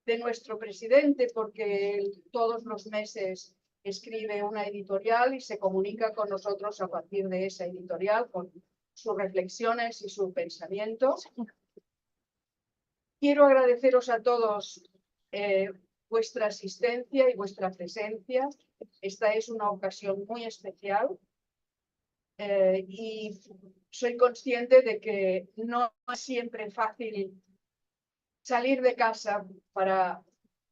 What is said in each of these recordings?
de nuestro presidente, porque él todos los meses escribe una editorial y se comunica con nosotros a partir de esa editorial, con sus reflexiones y su pensamiento. Quiero agradeceros a todos vuestra asistencia y vuestra presencia. Esta es una ocasión muy especial y soy consciente de que no es siempre fácil salir de casa para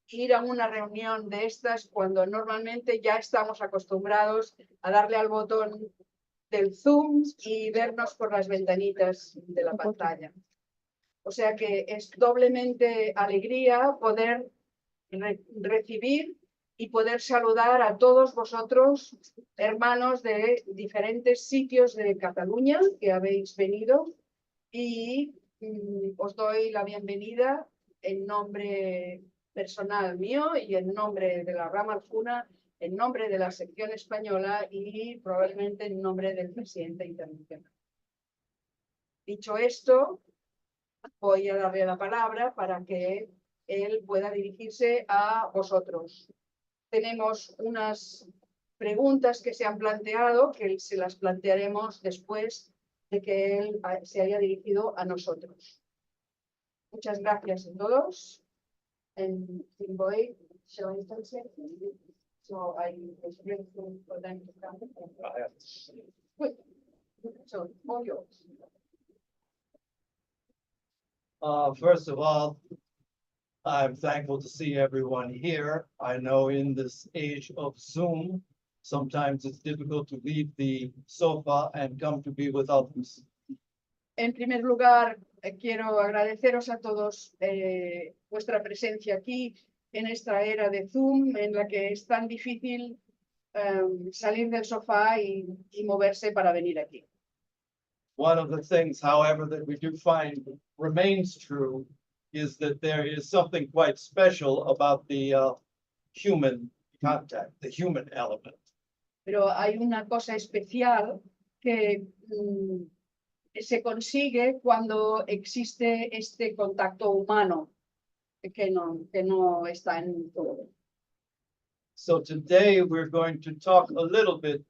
ir a una reunión de estas cuando normalmente ya estamos acostumbrados a darle al botón del Zoom y vernos por las ventanitas de la pantalla. O sea que es doblemente alegría poder recibir y poder saludar a todos vosotros, hermanos de diferentes sitios de Cataluña que habéis venido, y os doy la bienvenida en nombre personal mío y en nombre de la rama Alcuna, en nombre de la sección española y probablemente en nombre del presidente internacional. Dicho esto, voy a darle la palabra para que él pueda dirigirse a vosotros. Tenemos unas preguntas que se han planteado, que se las plantearemos después de que él se haya dirigido a nosotros. Muchas gracias a todos. And voy, shall I start saying? So I was grateful for them to come. Good. So all yours. First of all, I'm thankful to see everyone here. I know in this age of Zoom, sometimes it's difficult to leave the sofa and come to be with others. En primer lugar, quiero agradeceros a todos vuestra presencia aquí en esta era de Zoom, en la que es tan difícil salir del sofá y moverse para venir aquí. One of the things, however, that we do find remains true is that there is something quite special about the human contact, the human element. Pero hay una cosa especial que se consigue cuando existe este contacto humano que no está en todo. So today we're going to talk a little bit.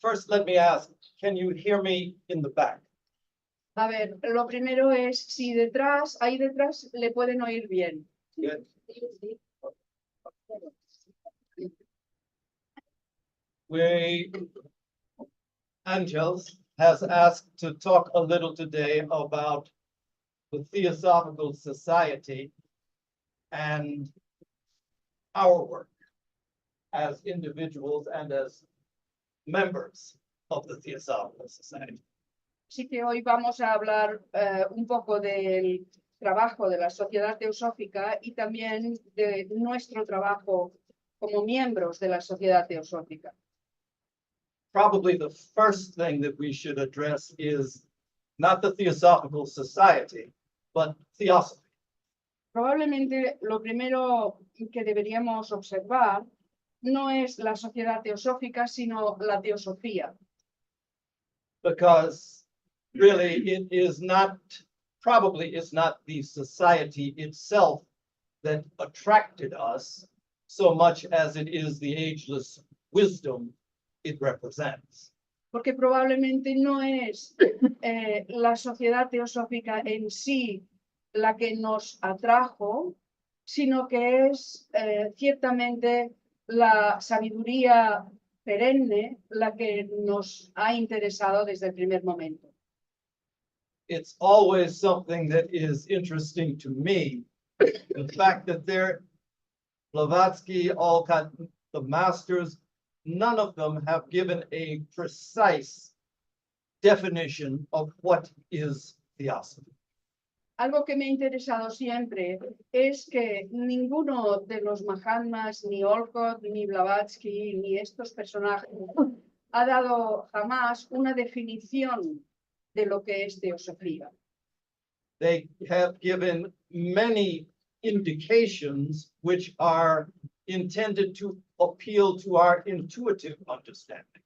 First, let me ask, can you hear me in the back? A ver, lo primero es si ahí detrás le pueden oír bien. Good. Angels has asked to talk a little today about the Theosophical Society and our work as individuals and as members of the Theosophical Society. Así que hoy vamos a hablar un poco del trabajo de la Sociedad Teosófica y también de nuestro trabajo como miembros de la Sociedad Teosófica. Probably the first thing that we should address is not the Theosophical Society, but theosophy. Probablemente lo primero que deberíamos observar no es la Sociedad Teosófica, sino la teosofía. Because really it is not, probably it's not the society itself that attracted us so much as it is the ageless wisdom it represents. Porque probablemente no es la Sociedad Teosófica en sí la que nos atrajo, sino que es ciertamente la sabiduría perenne la que nos ha interesado desde el primer momento. It's always something that is interesting to me, the fact that Blavatsky, Olcott, the masters, none of them have given a precise definition of what is theosophy. Algo que me ha interesado siempre es que ninguno de los Mahatmas, ni Olcott, ni Blavatsky, ni estos personajes ha dado jamás una definición de lo que es teosofía. They have given many indications which are intended to appeal to our intuitive understanding.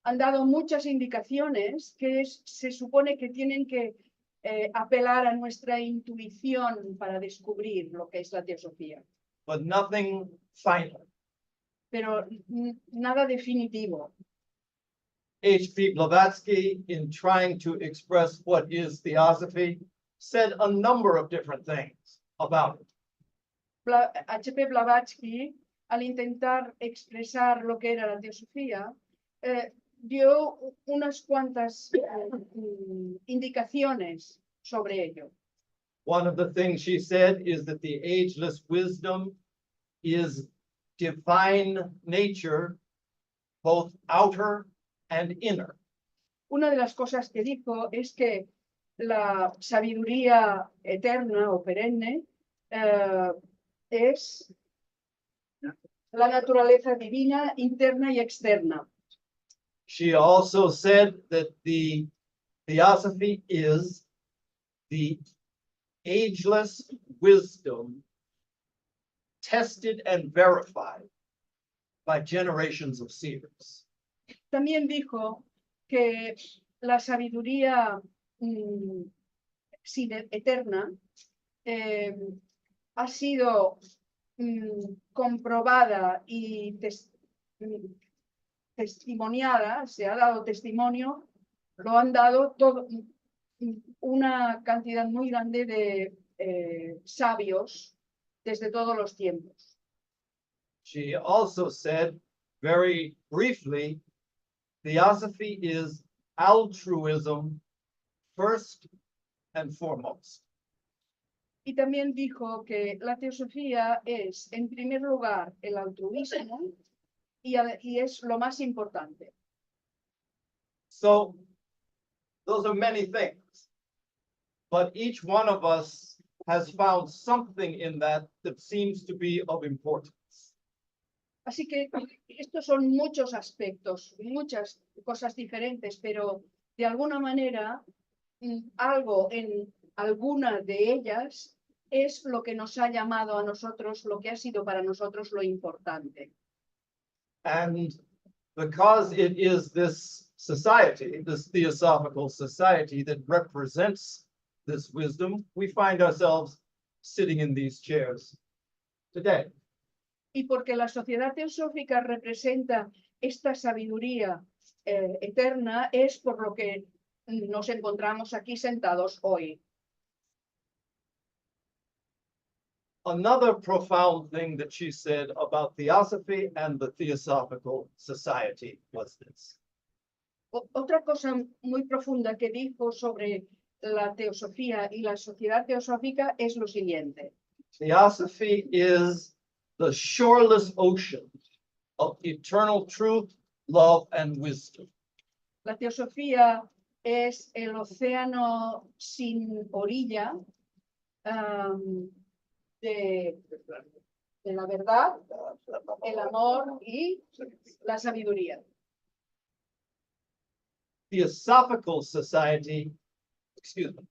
Han dado muchas indicaciones que se supone que tienen que apelar a nuestra intuición para descubrir lo que es la teosofía, but nothing final. pero nada definitivo. H.P. Blavatsky, in trying to express what is theosophy, said a number of different things about it. H.P. Blavatsky, al intentar expresar lo que era la teosofía, dio unas cuantas indicaciones sobre ello. One of the things she said is that the ageless wisdom is divine nature, both outer and inner. Una de las cosas que dijo es que la sabiduría eterna o perenne es la naturaleza divina interna y externa. She also said that the theosophy is the ageless wisdom tested and verified by generations of seers. También dijo que la sabiduría eterna ha sido comprobada y testimoniada, se ha dado testimonio, lo han dado una cantidad muy grande de sabios desde todos los tiempos. She also said very briefly, theosophy is altruism first and foremost. Y también dijo que la teosofía es, en primer lugar, el altruismo y es lo más importante. So those are many things, but each one of us has found something in that that seems to be of importance. Así que estos son muchos aspectos, muchas cosas diferentes, pero de alguna manera algo en alguna de ellas es lo que nos ha llamado a nosotros, lo que ha sido para nosotros lo importante. And because it is this society, this theosophical society that represents this wisdom, we find ourselves sitting in these chairs today. Y porque la sociedad teosófica representa esta sabiduría eterna, es por lo que nos encontramos aquí sentados hoy. Another profound thing that she said about theosophy and the theosophical society was this. Otra cosa muy profunda que dijo sobre la teosofía y la sociedad teosófica es lo siguiente. Theosophy is the shoreless ocean of eternal truth, love, and wisdom. La teosofía es el océano sin orilla de la verdad, el amor y la sabiduría. Theosophical society, excuse me,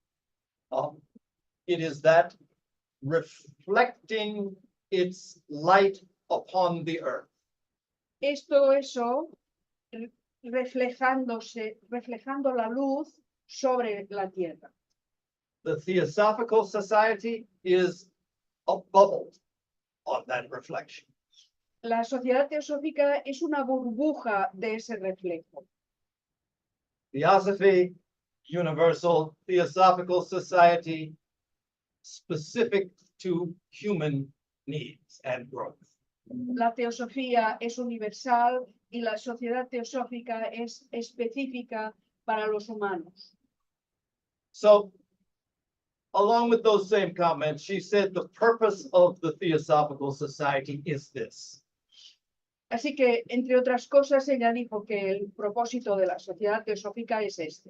it is that reflecting its light upon the earth. Eso reflejando la luz sobre la tierra. The theosophical society is a bubble on that reflection. La sociedad teosófica es una burbuja de ese reflejo. Theosophy, universal, theosophical society, specific to human needs and growth. La teosofía es universal y la sociedad teosófica es específica para los humanos. So, along with those same comments, she said the purpose of the Theosophical Society is this. Así que, entre otras cosas, ella dijo que el propósito de la sociedad teosófica es este.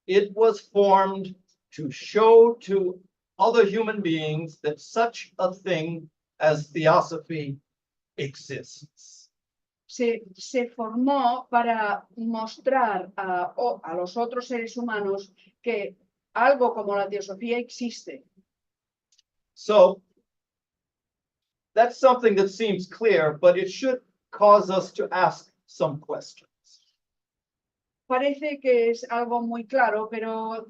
It was formed to show to other human beings that such a thing as theosophy exists. Se formó para mostrar a los otros seres humanos que algo como la teosofía existe. So, that's something that seems clear, but it should cause us to ask some questions. parece que es algo muy claro, pero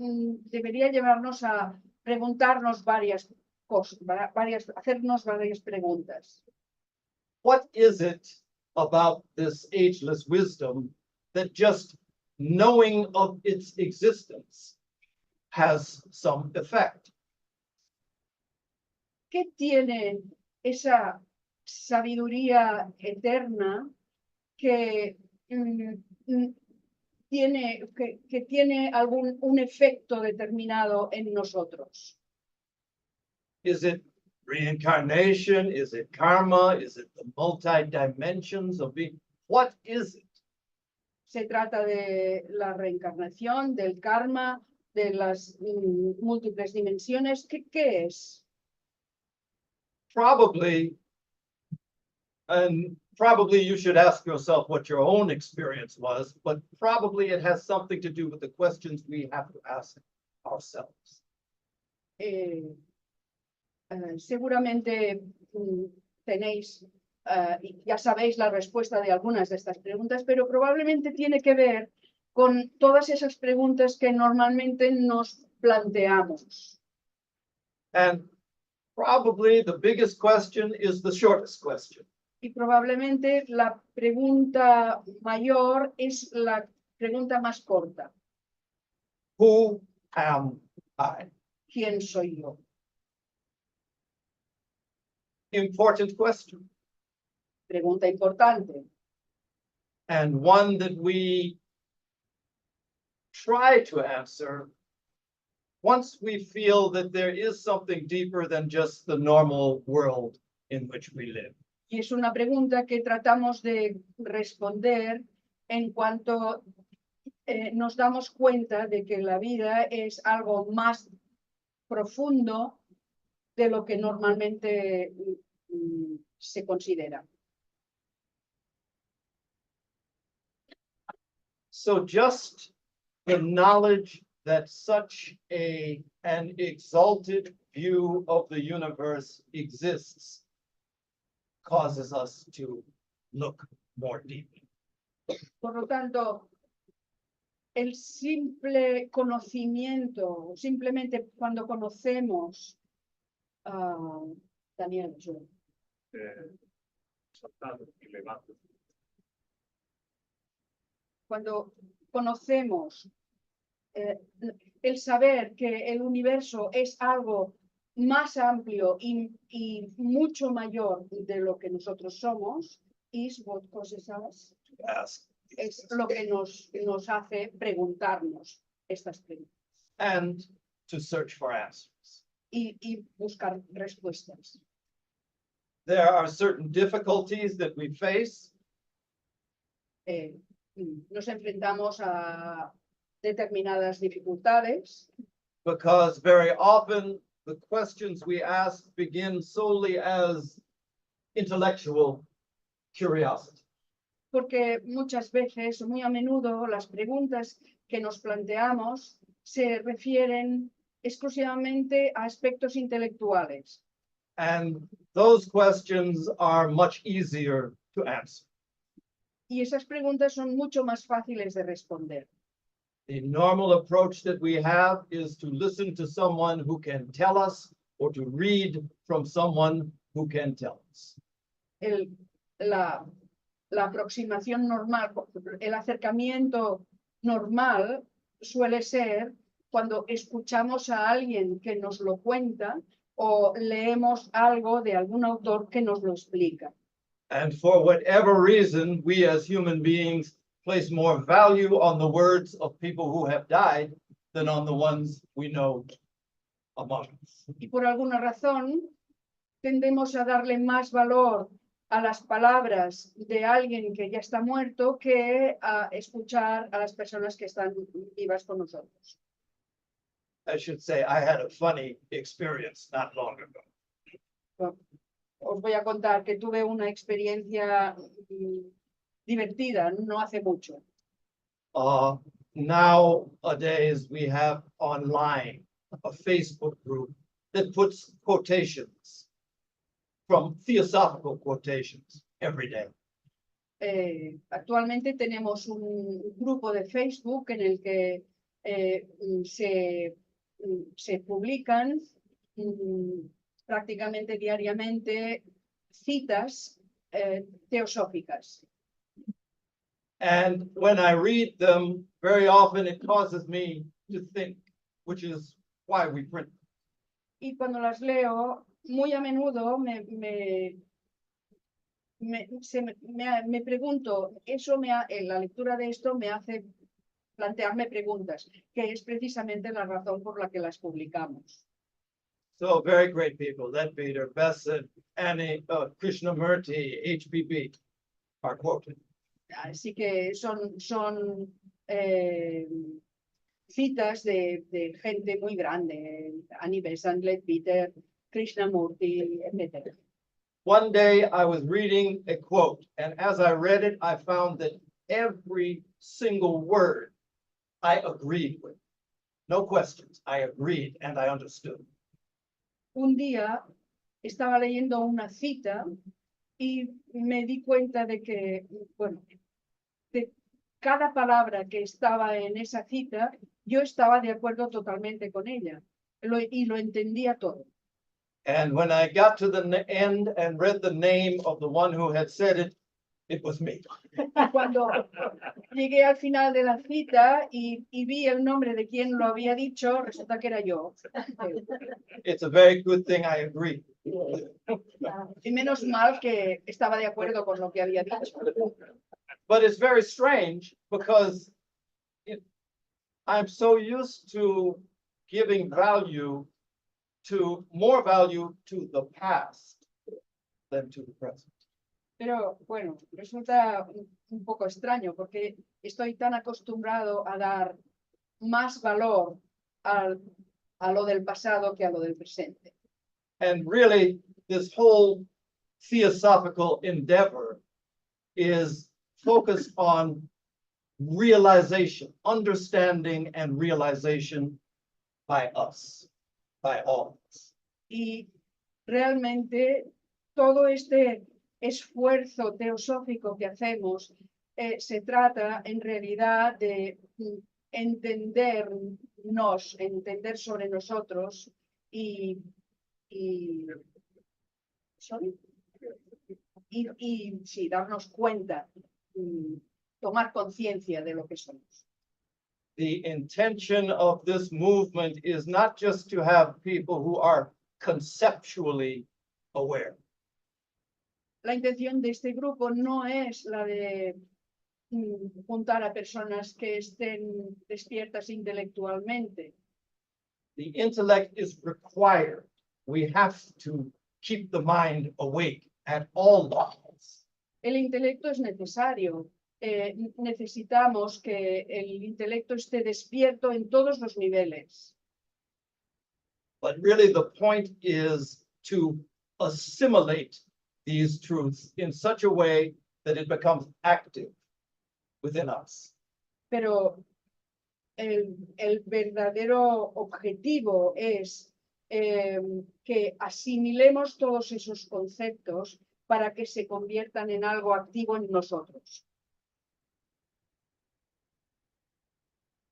debería llevarnos a preguntarnos varias cosas, hacernos varias preguntas. What is it about this ageless wisdom that just knowing of its existence has some effect? ¿Qué tiene esa sabiduría eterna que tiene un efecto determinado en nosotros? Is it reincarnation? Is it karma? Is it the multi-dimensions of being? What is it? Se trata de la reencarnación, del karma, de las múltiples dimensiones. ¿Qué es? Probably, and probably you should ask yourself what your own experience was, but probably it has something to do with the questions we have to ask ourselves. Seguramente tenéis, ya sabéis la respuesta de algunas de estas preguntas, pero probablemente tiene que ver con todas esas preguntas que normalmente nos planteamos. And probably the biggest question is the shortest question. Y probablemente la pregunta mayor es la pregunta más corta. Who am I? ¿Quién soy yo? Important question, Pregunta importante. and one that we try to answer once we feel that there is something deeper than just the normal world in which we live. Y es una pregunta que tratamos de responder en cuanto nos damos cuenta de que la vida es algo más profundo de lo que normalmente se considera. So just the knowledge that such an exalted view of the universe exists causes us to look more deeply. Por lo tanto, el simple conocimiento, simplemente cuando conocemos, Daniel, cuando conocemos el saber que el universo es algo más amplio y mucho mayor de lo que nosotros somos, is what causes us, es lo que nos hace preguntarnos estas preguntas. And to search for answers. Y buscar respuestas. There are certain difficulties that we face. Nos enfrentamos a determinadas dificultades. Because very often the questions we ask begin solely as intellectual curiosity. Porque muchas veces, muy a menudo, las preguntas que nos planteamos se refieren exclusivamente a aspectos intelectuales. And those questions are much easier to answer. Y esas preguntas son mucho más fáciles de responder. The normal approach that we have is to listen to someone who can tell us or to read from someone who can tell us. La aproximación normal, el acercamiento normal suele ser cuando escuchamos a alguien que nos lo cuenta o leemos algo de algún autor que nos lo explica. And for whatever reason, we as human beings place more value on the words of people who have died than on the ones we know among us. Y por alguna razón tendemos a darle más valor a las palabras de alguien que ya está muerto que a escuchar a las personas que están vivas con nosotros. I should say, I had a funny experience not long ago. Os voy a contar que tuve una experiencia divertida no hace mucho. Nowadays, we have online a Facebook group that puts quotations from theosophical quotations every day. Actualmente tenemos un grupo de Facebook en el que se publican prácticamente diariamente citas teosóficas. And when I read them, very often it causes me to think, which is why we print them. Y cuando las leo, muy a menudo me pregunto, la lectura de esto me hace plantearme preguntas, que es precisamente la razón por la que las publicamos. So very great people, Led Peter, Besant, Annie, Krishnamurti, HPB are quoted. Así que son citas de gente muy grande, Annie Besant, Led Peter, Krishnamurti, etc. One day I was reading a quote, and as I read it, I found that every single word I agreed with. No questions. I agreed and I understood. Un día estaba leyendo una cita y me di cuenta de que, bueno, de cada palabra que estaba en esa cita, yo estaba de acuerdo totalmente con ella y lo entendía todo. And when I got to the end and read the name of the one who had said it, it was me. Cuando llegué al final de la cita y vi el nombre de quien lo había dicho, resulta que era yo. It's a very good thing I agree. Y menos mal que estaba de acuerdo con lo que había dicho. But it's very strange because I'm so used to giving more value to the past than to the present. Pero bueno, resulta un poco extraño porque estoy tan acostumbrado a dar más valor a lo del pasado que a lo del presente. And really, this whole theosophical endeavor is focused on realization, understanding and realization by us, by all of us. Y realmente todo este esfuerzo teosófico que hacemos se trata en realidad de entender sobre nosotros y sí, darnos cuenta, tomar conciencia de lo que somos. The intention of this movement is not just to have people who are conceptually aware. La intención de este grupo no es la de juntar a personas que estén despiertas intelectualmente. The intellect is required. We have to keep the mind awake at all levels. El intelecto es necesario. Necesitamos que el intelecto esté despierto en todos los niveles. But really the point is to assimilate these truths in such a way that it becomes active within us. Pero el verdadero objetivo es que asimilemos todos esos conceptos para que se conviertan en algo activo en nosotros.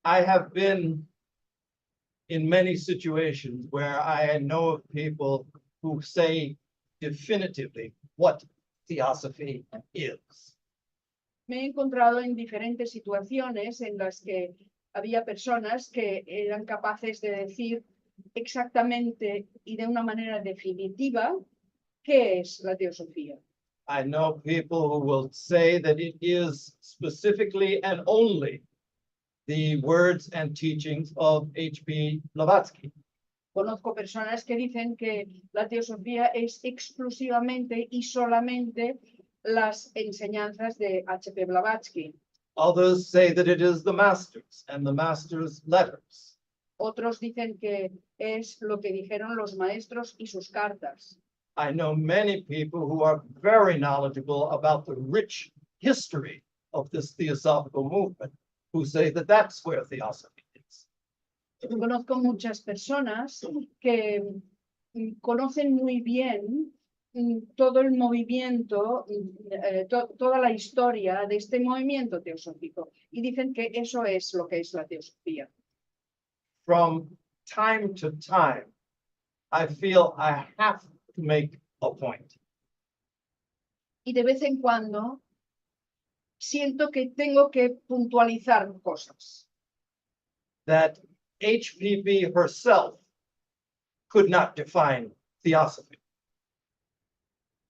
I have been in many situations where I know of people who say definitively what theosophy is. Me he encontrado en diferentes situaciones en las que había personas que eran capaces de decir exactamente y de una manera definitiva qué es la teosofía. I know people who will say that it is specifically and only the words and teachings of H.P. Blavatsky. Conozco personas que dicen que la teosofía es exclusivamente y solamente las enseñanzas de H.P. Blavatsky. Others say that it is the masters and the masters' letters. Otros dicen que es lo que dijeron los maestros y sus cartas. I know many people who are very knowledgeable about the rich history of this theosophical movement, who say that that's where theosophy is. Conozco muchas personas que conocen muy bien todo el movimiento, toda la historia de este movimiento teosófico. Y dicen que eso es lo que es la teosofía. From time to time, I feel I have to make a point. Y de vez en cuando siento que tengo que puntualizar cosas. That HPB herself could not define theosophy.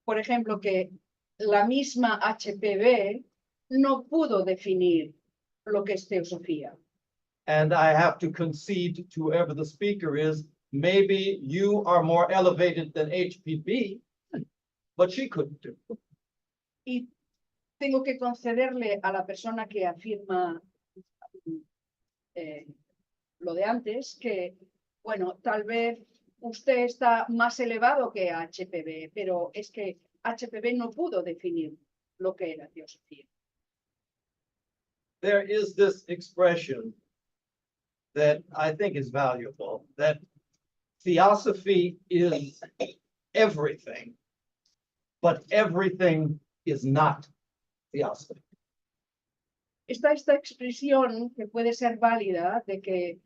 Por ejemplo, que la misma HPB no pudo definir lo que es teosofía. And I have to concede to whoever the speaker is, maybe you are more elevated than HPB, but she couldn't do. Y tengo que concederle a la persona que afirma lo de antes, que, bueno, tal vez usted está más elevado que HPB, pero es que HPB no pudo definir lo que era teosofía. There is this expression that I think is valuable, that theosophy is everything, but everything is not theosophy. Está esta expresión que puede ser válida de que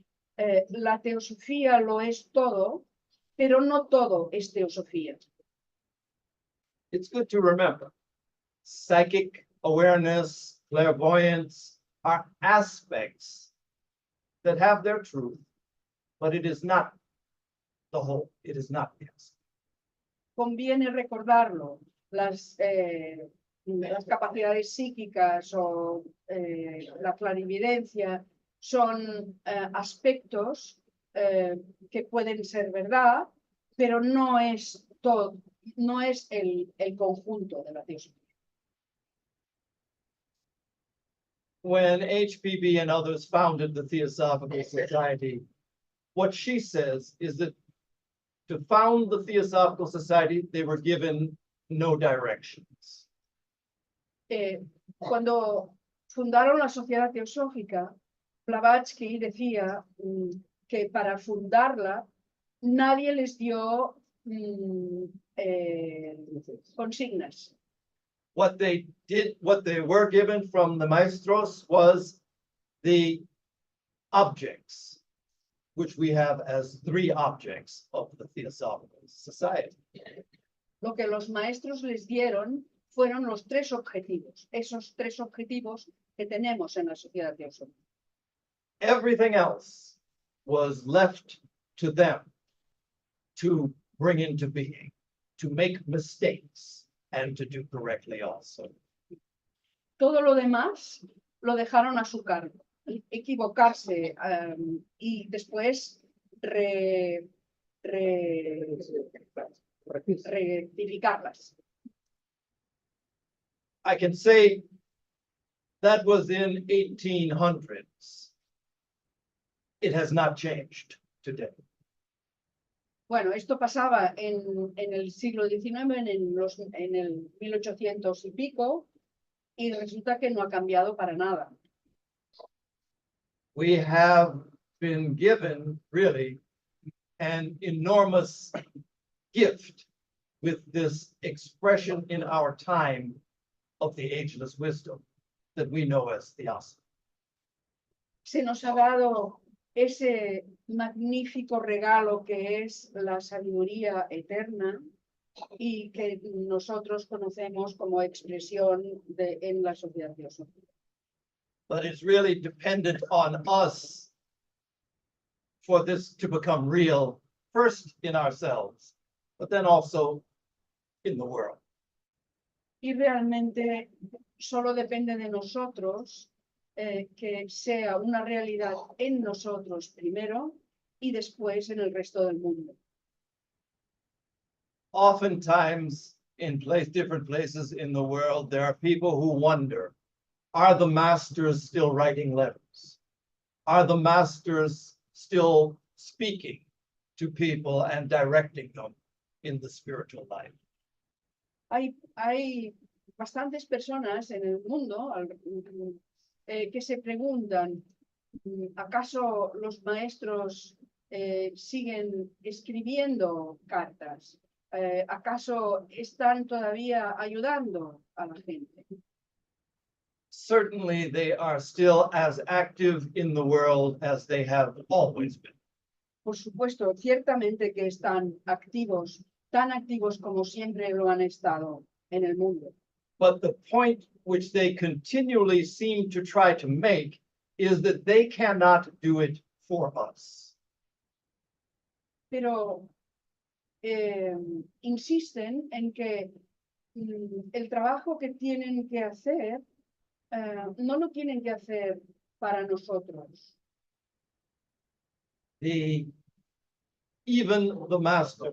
la teosofía lo es todo, pero no todo es teosofía. It's good to remember, psychic awareness, clairvoyance are aspects that have their truth, but it is not the whole, it is not this. Conviene recordarlo, las capacidades psíquicas o la clarividencia son aspectos que pueden ser verdad, pero no es todo, no es el conjunto de la teosofía. When HPB and others founded the Theosophical Society, what she says is that to found the Theosophical Society, they were given no directions. Cuando fundaron la Sociedad Teosófica, Blavatsky decía que para fundarla nadie les dio consignas. What they did, what they were given from the maestros was the objects, which we have as 3 objects of the Theosophical Society. Lo que los maestros les dieron fueron los 3 objetivos, esos 3 objetivos que tenemos en la Sociedad Teosófica. Everything else was left to them to bring into being, to make mistakes and to do correctly also. Todo lo demás lo dejaron a su cargo, equivocarse y después rectificarlas. I can say that was in 1800s. It has not changed today. Bueno, esto pasaba en el siglo XIX, en el 1800 y pico, y resulta que no ha cambiado para nada. We have been given really an enormous gift with this expression in our time of the ageless wisdom that we know as theosophy. Se nos ha dado ese magnífico regalo que es la sabiduría eterna y que nosotros conocemos como expresión en la sociedad teosófica. But it's really dependent on us for this to become real, first in ourselves, but then also in the world. Y realmente solo depende de nosotros que sea una realidad en nosotros primero y después en el resto del mundo. Oftentimes, in different places in the world, there are people who wonder, are the masters still writing letters? Are the masters still speaking to people and directing them in the spiritual life? Hay bastantes personas en el mundo que se preguntan, ¿acaso los maestros siguen escribiendo cartas? ¿acaso están todavía ayudando a la gente? Certainly, they are still as active in the world as they have always been. Por supuesto, ciertamente que están activos, tan activos como siempre lo han estado en el mundo. But the point which they continually seem to try to make is that they cannot do it for us. Pero insisten en que el trabajo que tienen que hacer no lo tienen que hacer para nosotros. Even the master,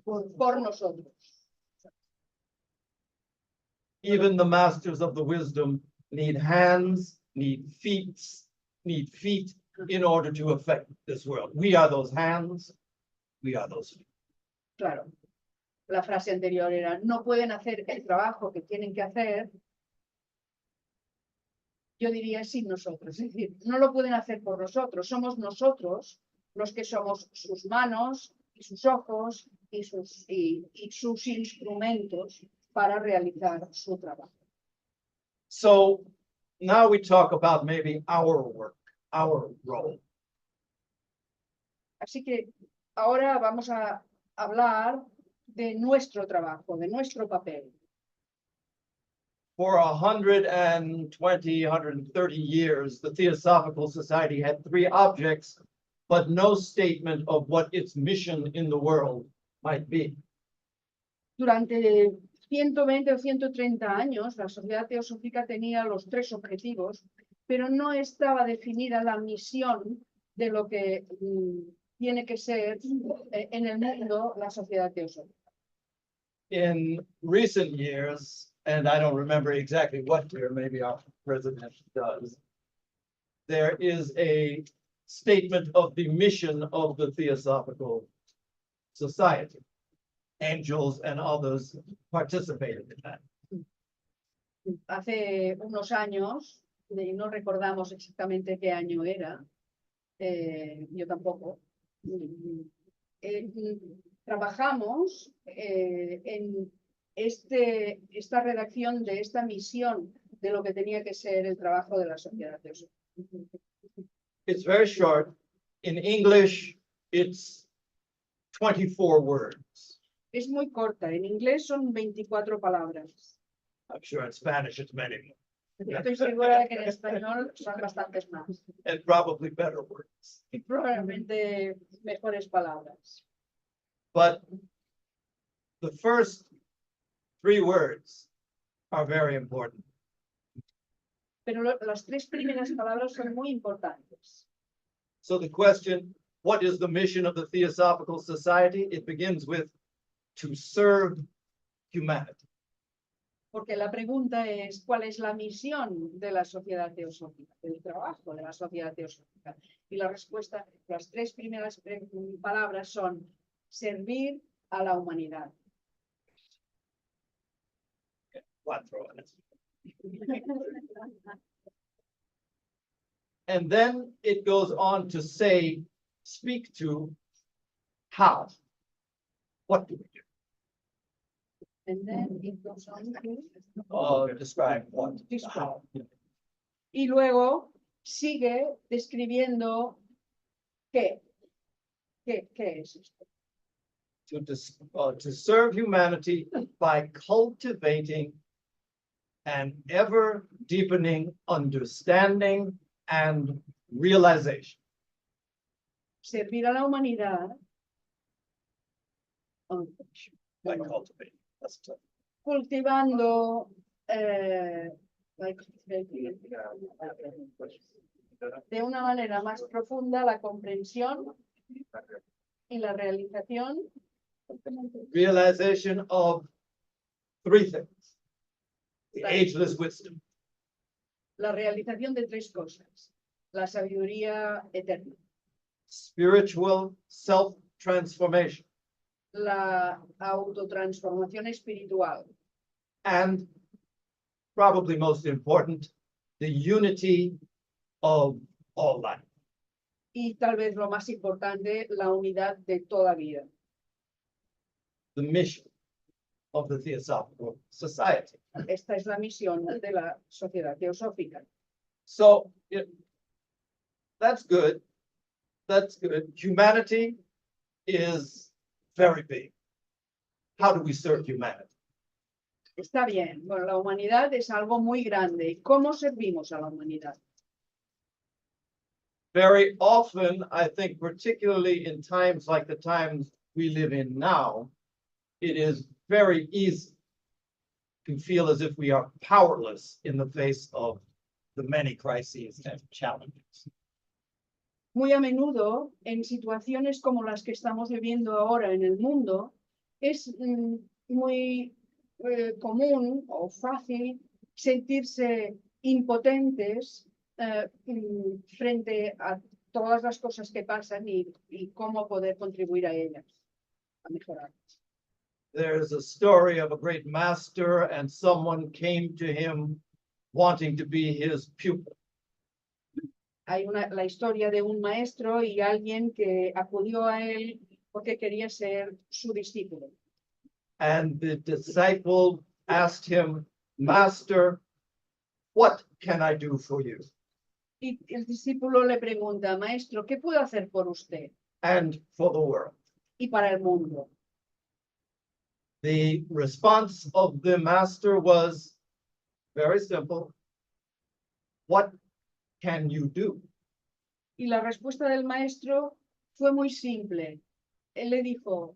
Por nosotros. even the masters of the wisdom need hands, need feet in order to affect this world. We are those hands, we are those feet. Claro, la frase anterior era, no pueden hacer el trabajo que tienen que hacer, yo diría sin nosotros, es decir, no lo pueden hacer por nosotros, somos nosotros los que somos sus manos y sus ojos y sus instrumentos para realizar su trabajo. So now we talk about maybe our work, our role. Así que ahora vamos a hablar de nuestro trabajo, de nuestro papel. For 120, 130 years, the Theosophical Society had three objects, but no statement of what its mission in the world might be. Durante 120 o 130 años, la Sociedad Teosófica tenía los tres objetivos, pero no estaba definida la misión de lo que tiene que ser en el mundo la Sociedad Teosófica. In recent years, and I don't remember exactly what year, maybe our president does, there is a statement of the mission of the Theosophical Society. Angels and others participated in that. Hace unos años, y no recordamos exactamente qué año era, yo tampoco, trabajamos en esta redacción de esta misión de lo que tenía que ser el trabajo de la Sociedad Teosófica. It's very short. In English, it's 24 words. Es muy corta, en inglés son 24 palabras. I'm sure in Spanish it's many more, Estoy segura de que en español son bastantes más and probably better words. y probablemente mejores palabras. But the first three words are very important. Pero las tres primeras palabras son muy importantes. So the question, what is the mission of the Theosophical Society? It begins with to serve humanity. Porque la pregunta es, ¿cuál es la misión de la Sociedad Teosófica, del trabajo de la Sociedad Teosófica? Y la respuesta, las tres primeras palabras son servir a la humanidad. Cuatro. And then it goes on to say, speak to how. What do we do? And then it goes on to Describe what. Describe. Y luego sigue describiendo qué es esto. To serve humanity by cultivating an ever deepening understanding and realization. Servir a la humanidad By cultivating. That's tough. cultivando de una manera más profunda la comprensión y la realización. Realization of three things. The ageless wisdom, La realización de tres cosas. La sabiduría eterna, spiritual self-transformation, la autotransformación espiritual and probably most important, the unity of all life. y tal vez lo más importante, la unidad de toda vida. the mission of the Theosophical Society. Esta es la misión de la Sociedad Teosófica. So that's good. That's good. Humanity is very big. How do we serve humanity? Está bien. Bueno, la humanidad es algo muy grande. ¿Y cómo servimos a la humanidad? Very often, I think, particularly in times like the times we live in now, it is very easy to feel as if we are powerless in the face of the many crises and challenges. Muy a menudo, en situaciones como las que estamos viviendo ahora en el mundo, es muy común o fácil sentirse impotentes frente a todas las cosas que pasan y cómo poder contribuir a ellas, a mejorar. There's a story of a great master, and someone came to him wanting to be his pupil. Hay la historia de un maestro y alguien que acudió a él porque quería ser su discípulo. And the disciple asked him, Master, what can I do for you? Y el discípulo le pregunta, maestro, ¿qué puedo hacer por usted And for the world. y para el mundo? The response of the master was very simple. What can you do? Y la respuesta del maestro fue muy simple. Él le dijo,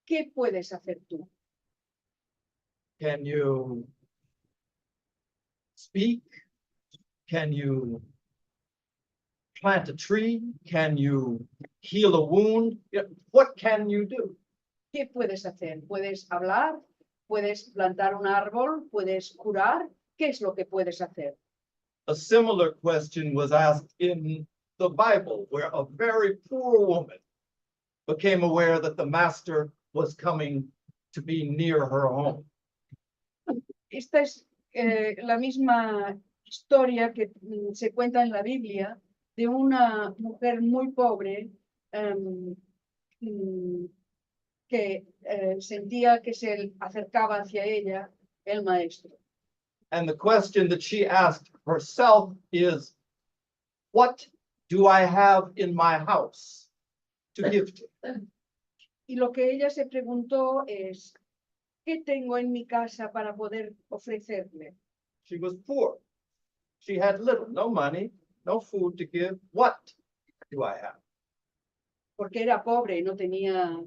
¿qué puedes hacer tú? Can you speak? Can you plant a tree? Can you heal a wound? What can you do? ¿Qué puedes hacer? ¿Puedes hablar? ¿Puedes plantar un árbol? ¿Puedes curar? ¿Qué es lo que puedes hacer? A similar question was asked in the Bible, where a very poor woman became aware that the master was coming to be near her home. Esta es la misma historia que se cuenta en la Biblia de una mujer muy pobre que sentía que se acercaba hacia ella el maestro. And the question that she asked herself is, what do I have in my house to give to? Y lo que ella se preguntó es, ¿qué tengo en mi casa para poder ofrecerle? She was poor. She had little, no money, no food to give. What do I have? Porque era pobre, no tenía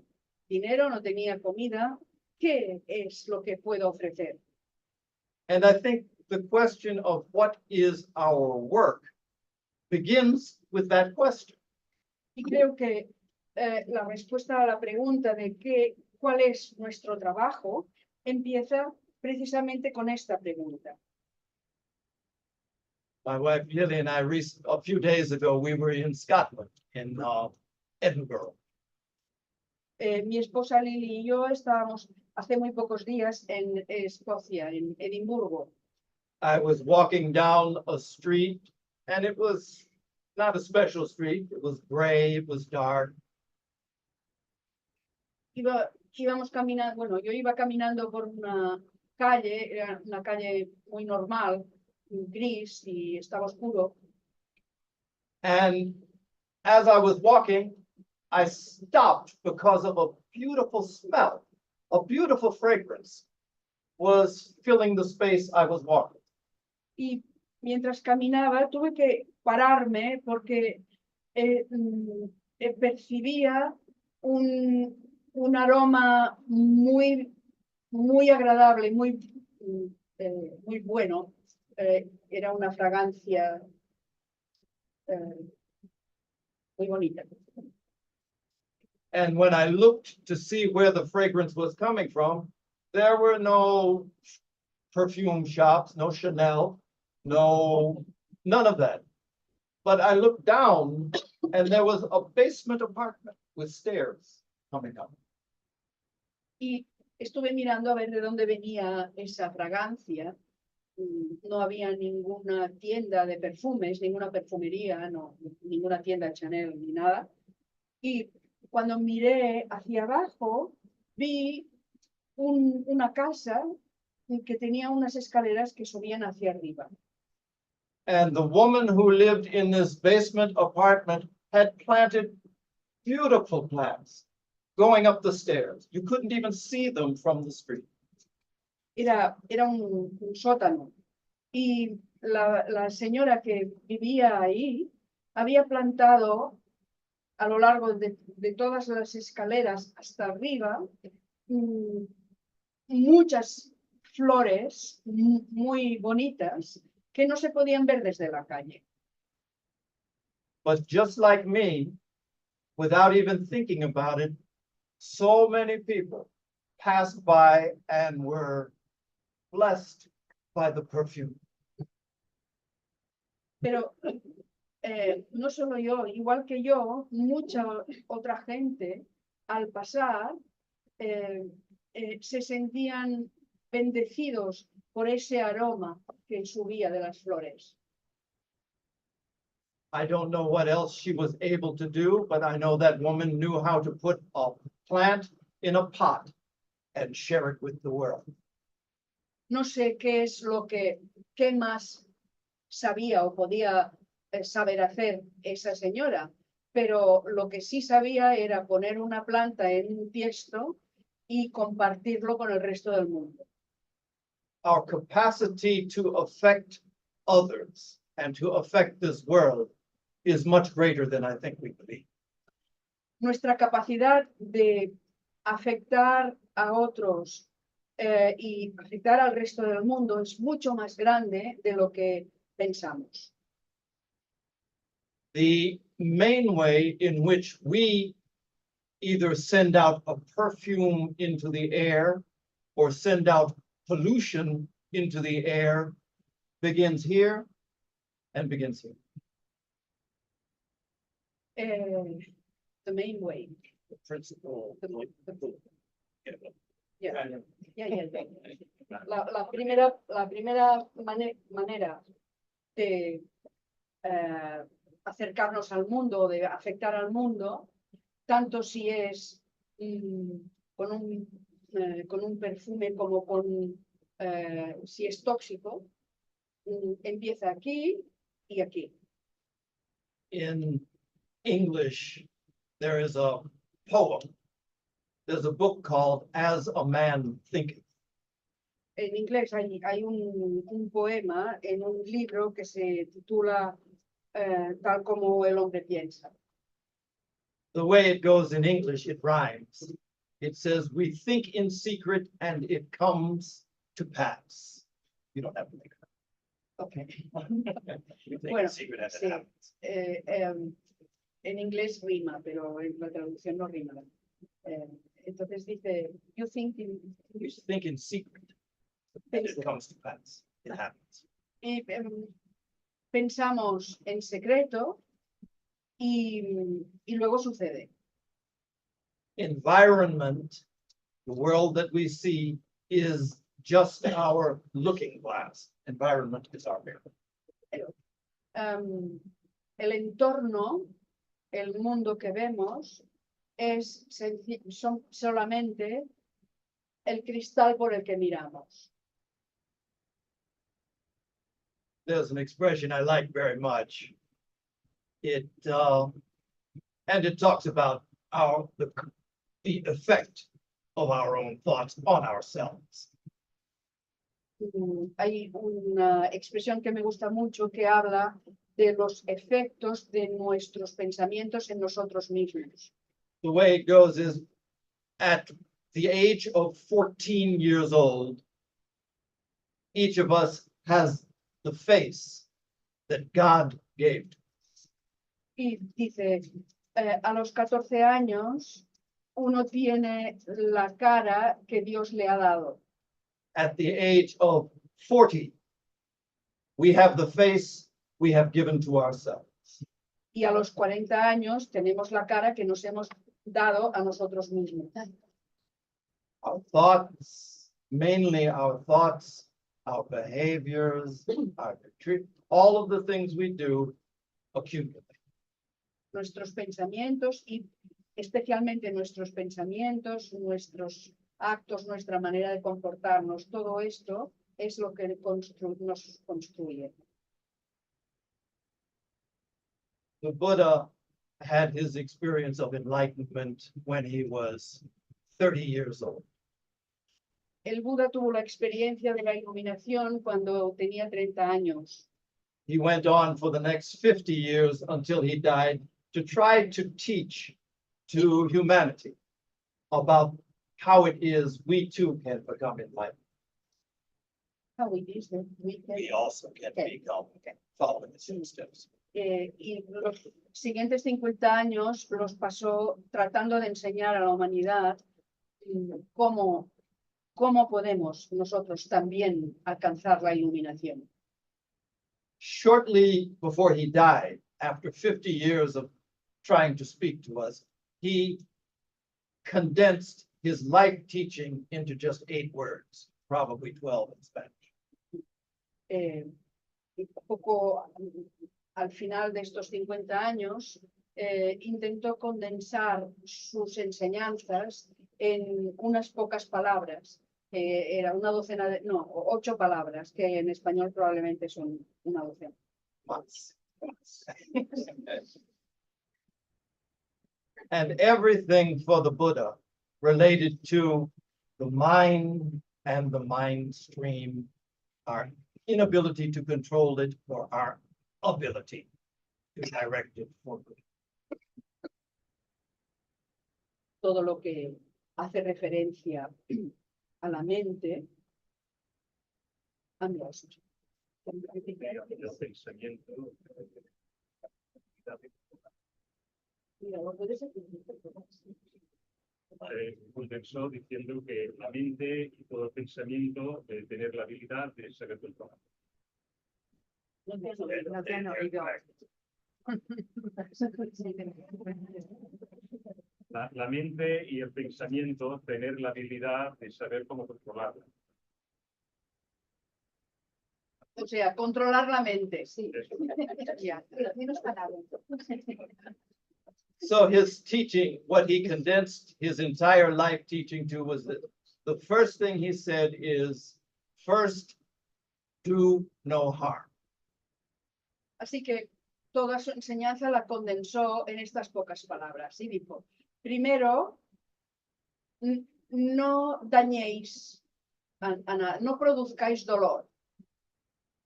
dinero, no tenía comida. ¿Qué es lo que puedo ofrecer? And I think the question of what is our work begins with that question. Y creo que la respuesta a la pregunta de cuál es nuestro trabajo empieza precisamente con esta pregunta. My wife Lily and I, a few days ago, we were in Scotland, in Edinburgh. Mi esposa Lili y yo estábamos hace muy pocos días en Escocia, en Edimburgo. I was walking down a street, and it was not a special street. It was gray, it was dark. Íbamos caminando, bueno, yo iba caminando por una calle, era una calle muy normal, gris y estaba oscuro. And as I was walking, I stopped because of a beautiful smell, a beautiful fragrance was filling the space I was walking. Y mientras caminaba tuve que pararme porque percibía un aroma muy, muy agradable, muy bueno. Era una fragancia muy bonita. And when I looked to see where the fragrance was coming from, there were no perfume shops, no Chanel, none of that. But I looked down and there was a basement apartment with stairs coming up. Y estuve mirando a ver de dónde venía esa fragancia. No había ninguna tienda de perfumes, ninguna perfumería, no, ninguna tienda Chanel ni nada. Y cuando miré hacia abajo, vi una casa que tenía unas escaleras que subían hacia arriba. And the woman who lived in this basement apartment had planted beautiful plants going up the stairs. You couldn't even see them from the street. Era un sótano. Y la señora que vivía ahí había plantado a lo largo de todas las escaleras hasta arriba muchas flores muy bonitas que no se podían ver desde la calle. But just like me, without even thinking about it, so many people passed by and were blessed by the perfume. Pero no solo yo, igual que yo, mucha otra gente al pasar se sentían bendecidos por ese aroma que subía de las flores. I don't know what else she was able to do, but I know that woman knew how to put a plant in a pot and share it with the world. No sé qué más sabía o podía saber hacer esa señora, pero lo que sí sabía era poner una planta en un tiesto y compartirlo con el resto del mundo. Our capacity to affect others and to affect this world is much greater than I think we believe. Nuestra capacidad de afectar a otros y afectar al resto del mundo es mucho más grande de lo que pensamos. The main way in which we either send out a perfume into the air or send out pollution into the air begins here and begins here. The main way. The principle. Yeah. La primera manera de acercarnos al mundo, de afectar al mundo, tanto si es con un perfume como si es tóxico, empieza aquí y aquí. In English, there is a poem. There's a book called As a Man Thinketh. En inglés hay un poema en un libro que se titula Tal como el hombre piensa. The way it goes in English, it rhymes. It says, we think in secret and it comes to pass. You don't have to think Okay. We think Bueno, in secret and sí. it happens. En inglés rima, pero en la traducción no rima. Entonces dice, you think in... You think in secret and it comes to pass. It happens. Y pensamos en secreto y luego sucede. Environment, the world that we see, is just our looking glass. Environment is our mirror. El entorno, el mundo que vemos, son solamente el cristal por el que miramos. There's an expression I like very much. And it talks about the effect of our own thoughts on ourselves. Hay una expresión que me gusta mucho que habla de los efectos de nuestros pensamientos en nosotros mismos. The way it goes is, at the age of 14 years old, each of us has the face that God gave. Y dice, a los 14 años, uno tiene la cara que Dios le ha dado. At the age of 40, we have the face we have given to ourselves. Y a los 40 años tenemos la cara que nos hemos dado a nosotros mismos. Our thoughts, mainly our thoughts, our behaviors, our all of the things we do accumulate. Nuestros pensamientos y especialmente nuestros pensamientos, nuestros actos, nuestra manera de comportarnos, todo esto es lo que nos construye. The Buddha had his experience of enlightenment when he was 30 years old. El Buda tuvo la experiencia de la iluminación cuando tenía 30 años. He went on for the next 50 years until he died to try to teach to humanity about how it is we too can become enlightened. How it is that we can- We also can become following his footsteps. Y los siguientes 50 años los pasó tratando de enseñar a la humanidad cómo podemos nosotros también alcanzar la iluminación. Shortly before he died, after 50 years of trying to speak to us, he condensed his life teaching into just 8 words, probably 12 in Spanish. Y poco al final de estos 50 años, intentó condensar sus enseñanzas en unas pocas palabras. Era una docena de, no, 8 palabras, que en español probablemente son una docena. Months. And everything for the Buddha related to the mind and the mind stream, our inability to control it or our ability to direct it forward. Todo lo que hace referencia a la mente. El pensamiento. Condensó diciendo que la mente y todo pensamiento debe tener la habilidad de saber controlar. La mente y el pensamiento tener la habilidad de saber cómo controlarla. O sea, controlar la mente, sí. Ya. So his teaching, what he condensed his entire life teaching to was that the first thing he said is, first, do no harm. Así que toda su enseñanza la condensó en estas pocas palabras. Y dijo, primero, no dañéis a nada, no produzcáis dolor.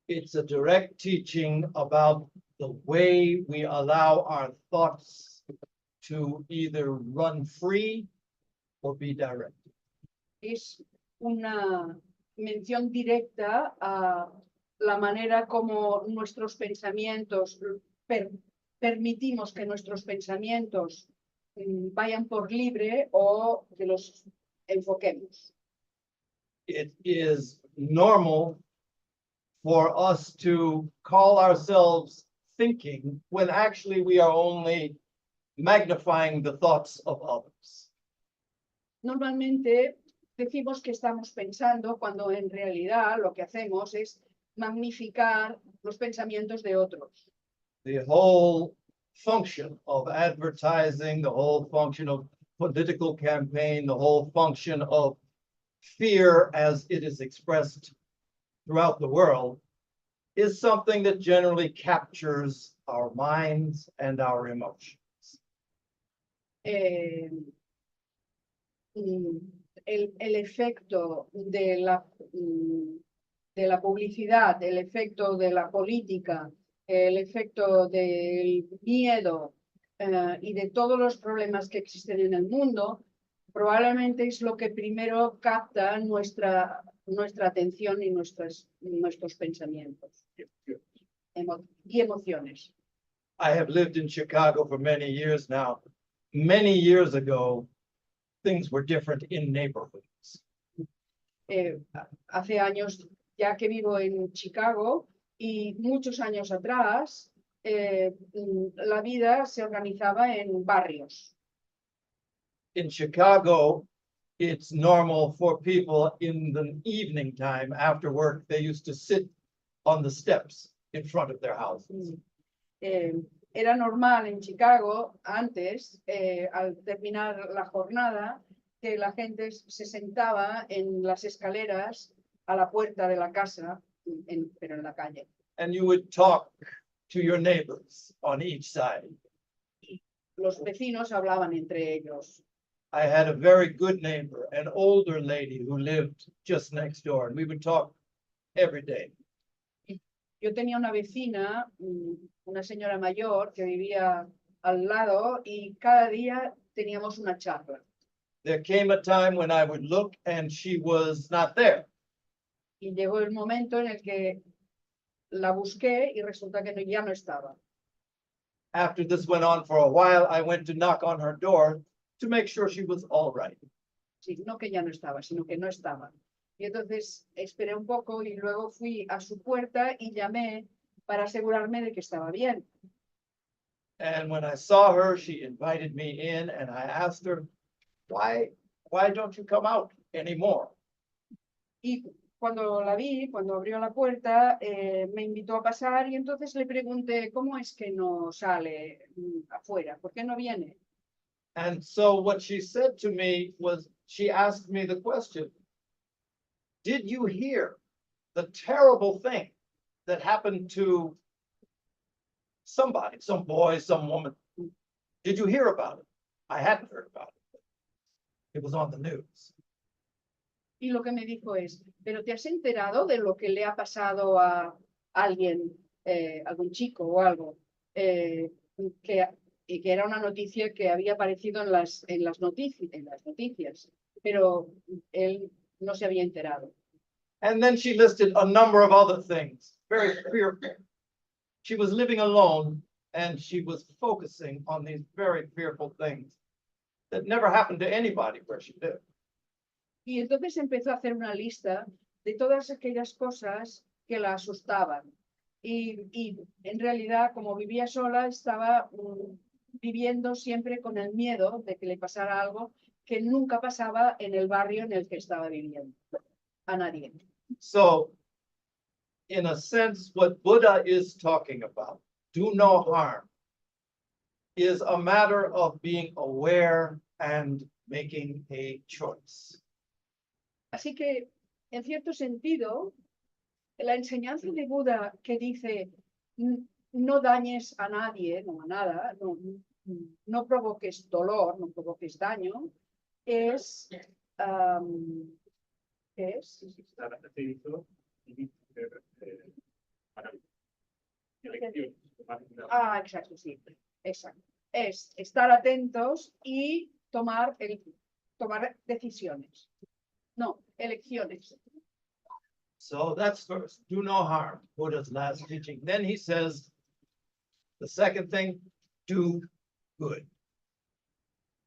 It's a direct teaching about the way we allow our thoughts to either run free or be directed. Es una mención directa a la manera como nuestros pensamientos, permitimos que nuestros pensamientos vayan por libre o que los enfoquemos. It is normal for us to call ourselves thinking when actually we are only magnifying the thoughts of others. Normalmente decimos que estamos pensando cuando en realidad lo que hacemos es magnificar los pensamientos de otros. The whole function of advertising, the whole function of political campaign, the whole function of fear as it is expressed throughout the world is something that generally captures our minds and our emotions. El efecto de la publicidad, el efecto de la política, el efecto del miedo y de todos los problemas que existen en el mundo, probablemente es lo que primero capta nuestra atención y nuestros pensamientos y emociones. I have lived in Chicago for many years now. Many years ago, things were different in neighborhoods. Hace años ya que vivo en Chicago y muchos años atrás la vida se organizaba en barrios. In Chicago, it's normal for people in the evening time after work, they used to sit on the steps in front of their houses. Era normal en Chicago antes, al terminar la jornada, que la gente se sentaba en las escaleras a la puerta de la casa, pero en la calle. and you would talk to your neighbors on each side. Los vecinos hablaban entre ellos. I had a very good neighbor, an older lady who lived just next door, and we would talk every day. Yo tenía una vecina, una señora mayor que vivía al lado y cada día teníamos una charla. There came a time when I would look and she was not there. Y llegó el momento en el que la busqué y resulta que ya no estaba. After this went on for a while, I went to knock on her door to make sure she was all right. Sí, no que ya no estaba, sino que no estaba. Y entonces esperé un poco y luego fui a su puerta y llamé para asegurarme de que estaba bien. And when I saw her, she invited me in and I asked her, why don't you come out anymore? Y cuando la vi, cuando abrió la puerta, me invitó a pasar y entonces le pregunté, ¿cómo es que no sale afuera? ¿Por qué no viene? And so what she said to me was, she asked me the question, did you hear the terrible thing that happened to somebody, some boy, some woman? Did you hear about it? I hadn't heard about it. It was on the news. Y lo que me dijo es, ¿pero te has enterado de lo que le ha pasado a alguien, algún chico o algo? Y que era una noticia que había aparecido en las noticias, pero él no se había enterado. And then she listed a number of other things, very fearful. She was living alone and she was focusing on these very fearful things that never happened to anybody where she lived. Y entonces empezó a hacer una lista de todas aquellas cosas que la asustaban. Y en realidad, como vivía sola, estaba viviendo siempre con el miedo de que le pasara algo que nunca pasaba en el barrio en el que estaba viviendo. A nadie. So, in a sense, what Buddha is talking about, do no harm, is a matter of being aware and making a choice. Así que, en cierto sentido, la enseñanza de Buda que dice no dañes a nadie, no a nada, no provoques dolor, no provoques daño, es Estar atento y para elecciones. exacto, sí, exacto. Es estar atentos y tomar decisiones. No, elecciones. So that's first, do no harm, Buddha's last teaching. Then he says, the second thing, do good.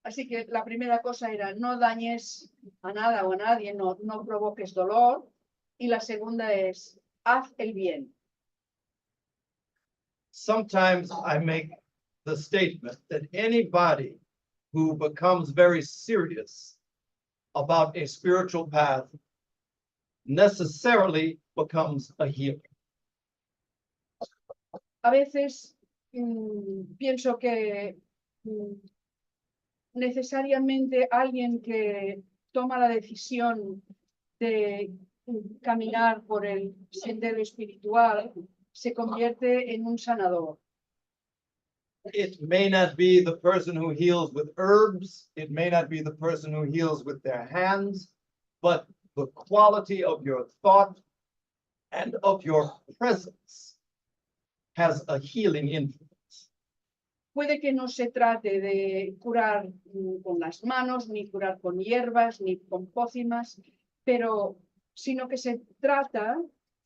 Así que la primera cosa era no dañes a nada o a nadie, no provoques dolor. Y la segunda es haz el bien. Sometimes I make the statement that anybody who becomes very serious about a spiritual path necessarily becomes a healer. A veces pienso que necesariamente alguien que toma la decisión de caminar por el sendero espiritual se convierte en un sanador. It may not be the person who heals with herbs. It may not be the person who heals with their hands, but the quality of your thought and of your presence has a healing influence. Puede que no se trate de curar con las manos, ni curar con hierbas, ni con pócimas, pero sino que se trata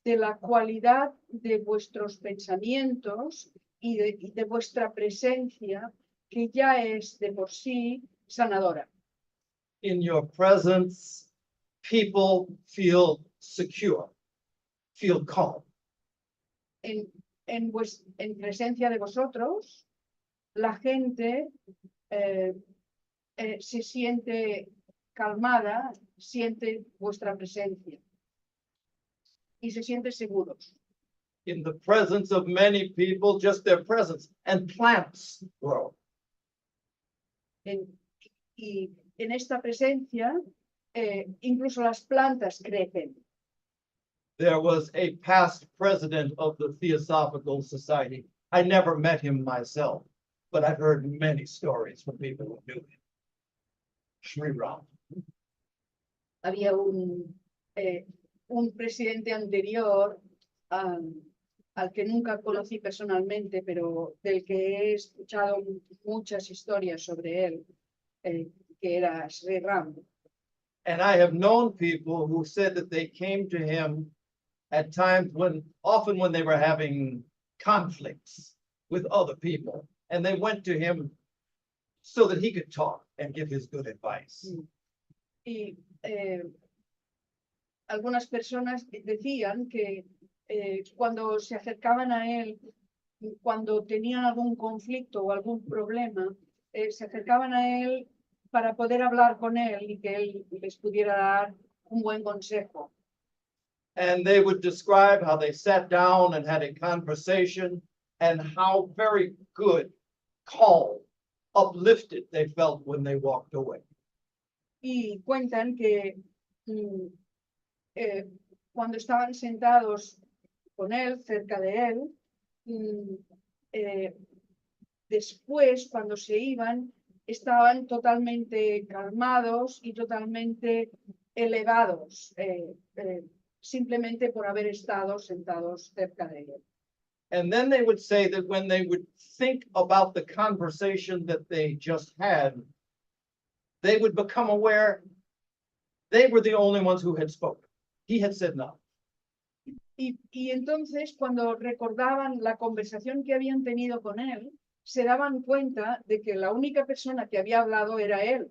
de la cualidad de vuestros pensamientos y de vuestra presencia, que ya es de por sí sanadora. In your presence, people feel secure, feel calm. En presencia de vosotros, la gente se siente calmada, siente vuestra presencia y se siente seguros. In the presence of many people, just their presence, and plants grow. Y en esta presencia, incluso las plantas crecen. There was a past president of the Theosophical Society. I never met him myself, but I've heard many stories from people who knew him. Sri Ram. Había un presidente anterior al que nunca conocí personalmente, pero del que he escuchado muchas historias sobre él, que era Sri Ram. And I have known people who said that they came to him at times often when they were having conflicts with other people, and they went to him so that he could talk and give his good advice. Y algunas personas decían que cuando se acercaban a él, cuando tenían algún conflicto o algún problema, se acercaban a él para poder hablar con él y que él les pudiera dar un buen consejo. And they would describe how they sat down and had a conversation and how very good, calm, uplifted they felt when they walked away. Y cuentan que cuando estaban sentados con él, cerca de él, después, cuando se iban, estaban totalmente calmados y totalmente elevados, simplemente por haber estado sentados cerca de él. And then they would say that when they would think about the conversation that they just had, they would become aware they were the only ones who had spoken. He had said nothing. Y entonces, cuando recordaban la conversación que habían tenido con él, se daban cuenta de que la única persona que había hablado era él,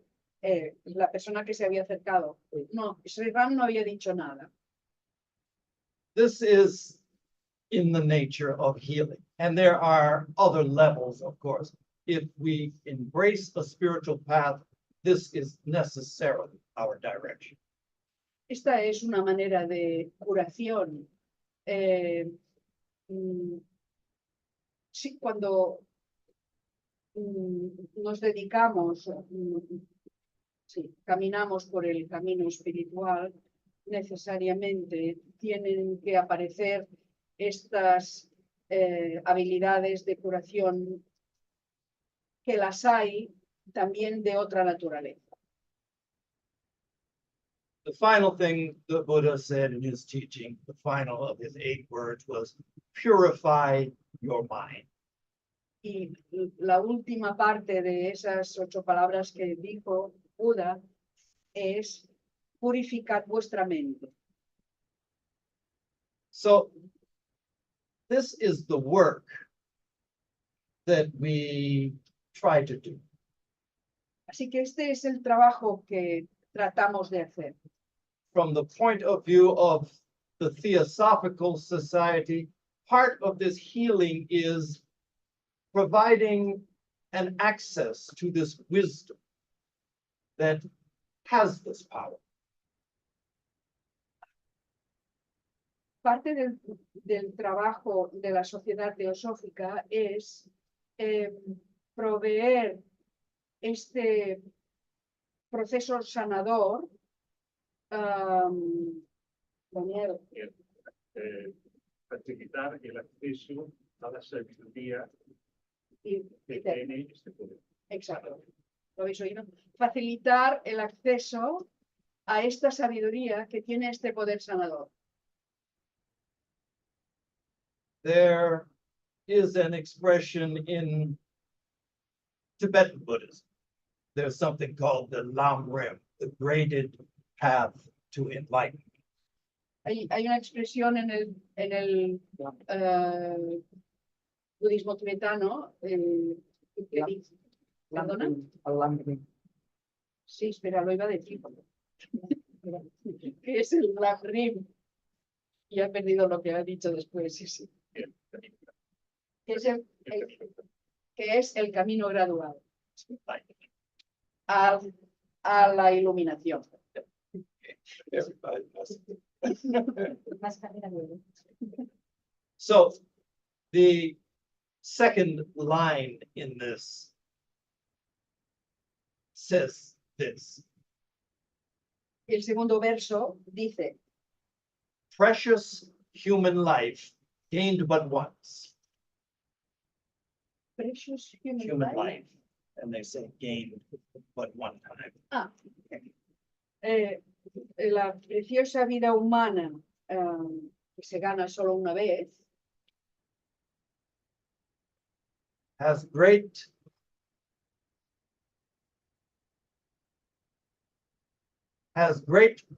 la persona que se había acercado. No, Sri Ram no había dicho nada. This is in the nature of healing. And there are other levels, of course. If we embrace a spiritual path, this is necessarily our direction. Esta es una manera de curación. Sí, cuando nos dedicamos, sí, caminamos por el camino espiritual, necesariamente tienen que aparecer estas habilidades de curación, que las hay también de otra naturaleza. The final thing the Buddha said in his teaching, the final of his 8 words, was purify your mind. Y la última parte de esas 8 palabras que dijo Buda es purificar vuestra mente. So this is the work that we try to do. Así que este es el trabajo que tratamos de hacer. From the point of view of the Theosophical Society, part of this healing is providing an access to this wisdom that has this power. Parte del trabajo de la sociedad teosófica es proveer este proceso sanador, Daniel, facilitar el acceso a la sabiduría y que tiene este poder. exacto, ¿lo habéis oído? Facilitar el acceso a esta sabiduría que tiene este poder sanador. There is an expression in Tibetan Buddhism. There's something called the Lam Rim, the graded path to enlightenment. Hay una expresión en el budismo tibetano que dice, ¿perdona? Sí, espera, lo iba a decir. Que es el Lam Rim. Y he perdido lo que ha dicho después, sí, sí. Que es el camino gradual a la iluminación. So the second line in this says, this. El segundo verso dice, Precious human life gained but once. precious human Human life. life. And they say gained but one time. La preciosa vida humana que se gana solo una vez Has great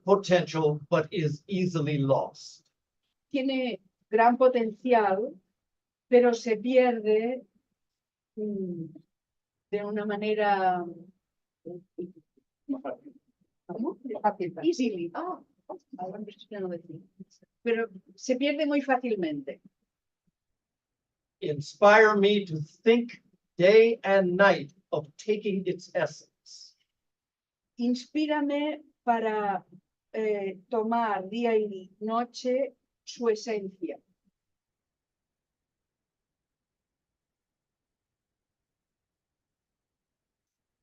potential, but is easily lost. tiene gran potencial, pero se pierde de una manera ¿cómo? Easily. Ahora ya no decir. Pero se pierde muy fácilmente. Inspire me to think day and night of taking its essence. Inspírame para tomar día y noche su esencia.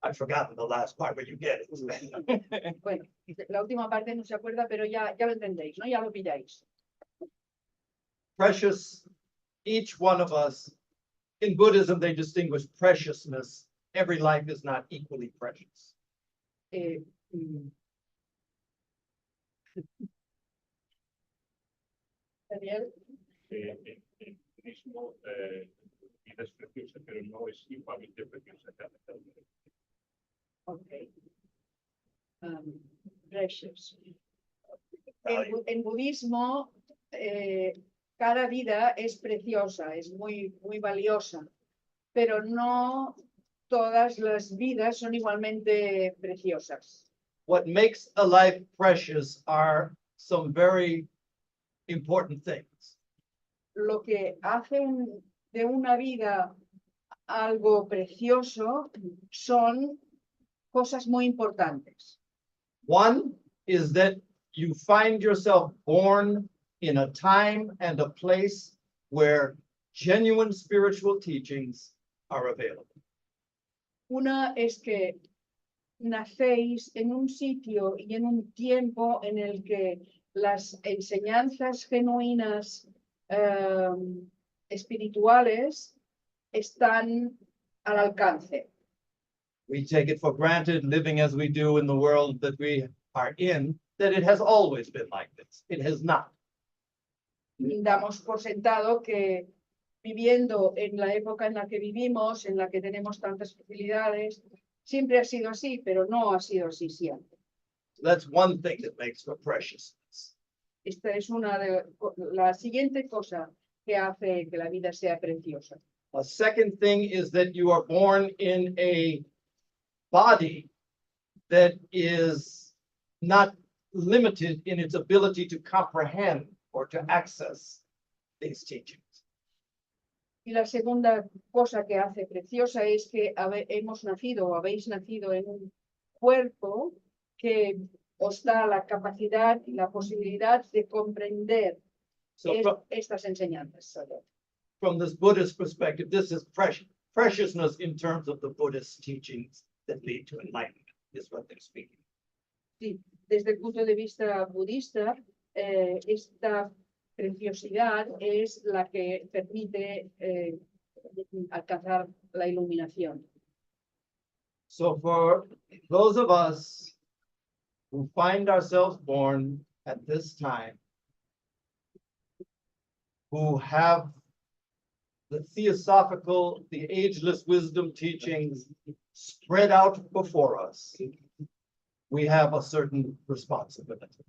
I've forgotten the last part, but you get it. Bueno, la última parte no se acuerda, pero ya lo entendéis, ¿no? Ya lo pilláis. Precious, each one of us. In Buddhism, they distinguish preciousness. Every life is not equally precious. Eh, mm. Daniel, El budismo, vida es preciosa, pero no es igualmente preciosa cada uno. ok. Precious. Value. En budismo, cada vida es preciosa, es muy valiosa, pero no todas las vidas son igualmente preciosas. What makes a life precious are some very important things. Lo que hace de una vida algo precioso son cosas muy importantes. One is that you find yourself born in a time and a place where genuine spiritual teachings are available. Una es que nacéis en un sitio y en un tiempo en el que las enseñanzas genuinas espirituales están al alcance. We take it for granted, living as we do in the world that we are in, that it has always been like this. It has not. Damos por sentado que viviendo en la época en la que vivimos, en la que tenemos tantas facilidades, siempre ha sido así, pero no ha sido así siempre. That's one thing that makes for preciousness. Esta es la siguiente cosa que hace que la vida sea preciosa. A second thing is that you are born in a body that is not limited in its ability to comprehend or to access these teachings. Y la segunda cosa que hace preciosa es que hemos nacido o habéis nacido en un cuerpo que os da la capacidad y la posibilidad de comprender So estas enseñanzas. from this Buddhist perspective, this is preciousness in terms of the Buddhist teachings that lead to enlightenment, is what they're speaking. Sí, desde el punto de vista budista, esta preciosidad es la que permite alcanzar la iluminación. So for those of us who find ourselves born at this time, who have the theosophical, the ageless wisdom teachings spread out before us, we have a certain responsibility.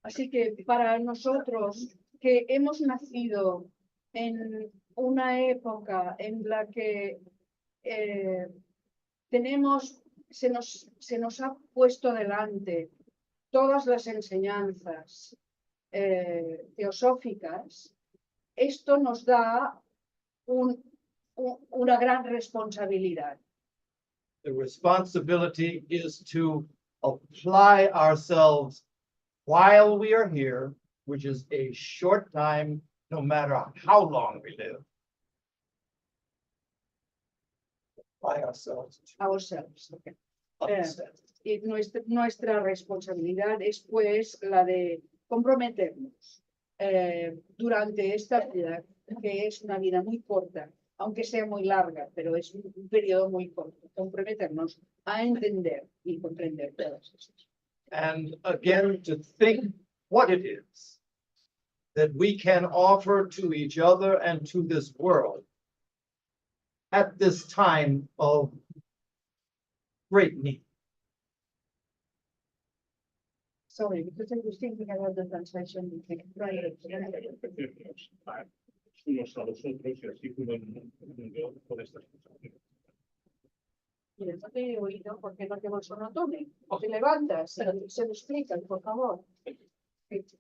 Así que para nosotros que hemos nacido en una época en la que se nos ha puesto delante todas las enseñanzas teosóficas, esto nos da una gran responsabilidad. The responsibility is to apply ourselves while we are here, which is a short time, no matter how long we live. Apply ourselves. Ourselves. Okay. understand. Y nuestra responsabilidad es pues la de comprometernos durante esta vida, que es una vida muy corta, aunque sea muy larga, pero es un periodo muy corto, comprometernos a entender y comprender todas esas. And again, to think what it is that we can offer to each other and to this world at this time of great need. Sorry, because I was thinking about the translation. Unos a los otros y así como el mundo por estas cosas. Mira, no te he oído porque no te bolso no tome. O te levantas, se lo explican, por favor. Es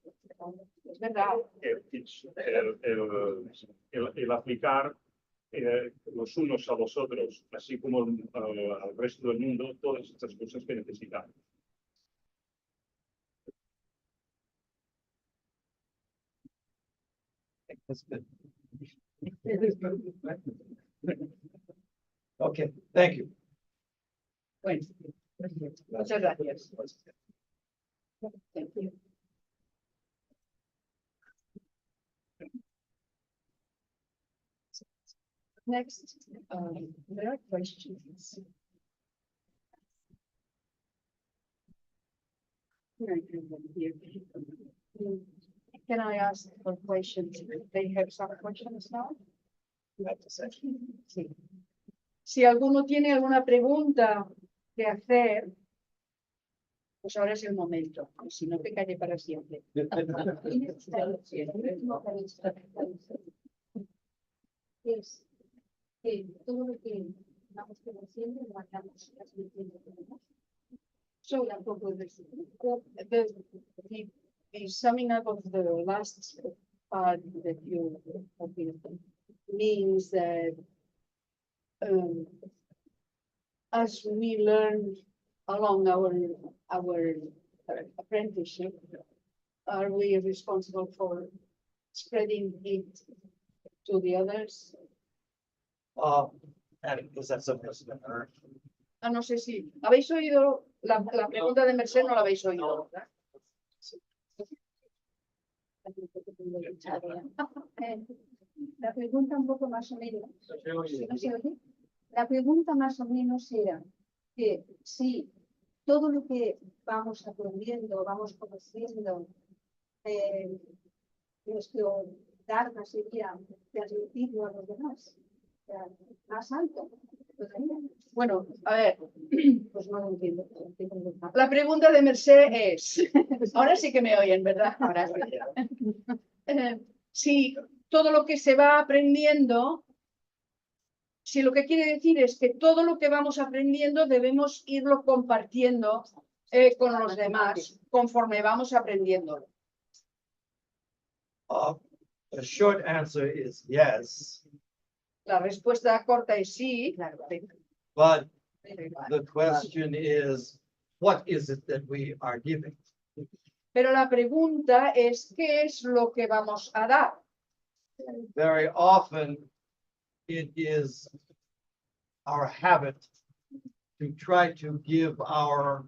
verdad. El aplicar los unos a los otros, así como al resto del mundo, todas estas cosas que necesitamos. That's good. Okay, thank you. Bueno, muchas gracias. Thank you. Next, there are questions. Can I ask for questions? They have some questions now? Sí. Si alguno tiene alguna pregunta que hacer, pues ahora es el momento. Si no, te calle para siempre. Es que todo lo que vamos conociendo lo vayamos transmitiendo. So, the summing up of the last part that you have been means that as we learn along our apprenticeship, are we responsible for spreading it to the others? And was that something else? No sé si habéis oído la pregunta de Merced, no la habéis oído, ¿verdad? La pregunta un poco más o menos, ¿no se oye? La pregunta más o menos era que si todo lo que vamos aprendiendo, vamos conociendo, nuestro Dharma sería transmitirlo a los demás, o sea, más alto todavía. Bueno, a ver, Pues no lo entiendo. la pregunta de Merced es, ahora sí que me oyen, ¿verdad? Ahora sí. Si todo lo que se va aprendiendo, si lo que quiere decir es que todo lo que vamos aprendiendo debemos irlo compartiendo con los demás conforme vamos aprendiéndolo. The short answer is yes, La respuesta corta es sí, but the question is, what is it that we are giving? pero la pregunta es ¿qué es lo que vamos a dar? Very often, it is our habit to try to give our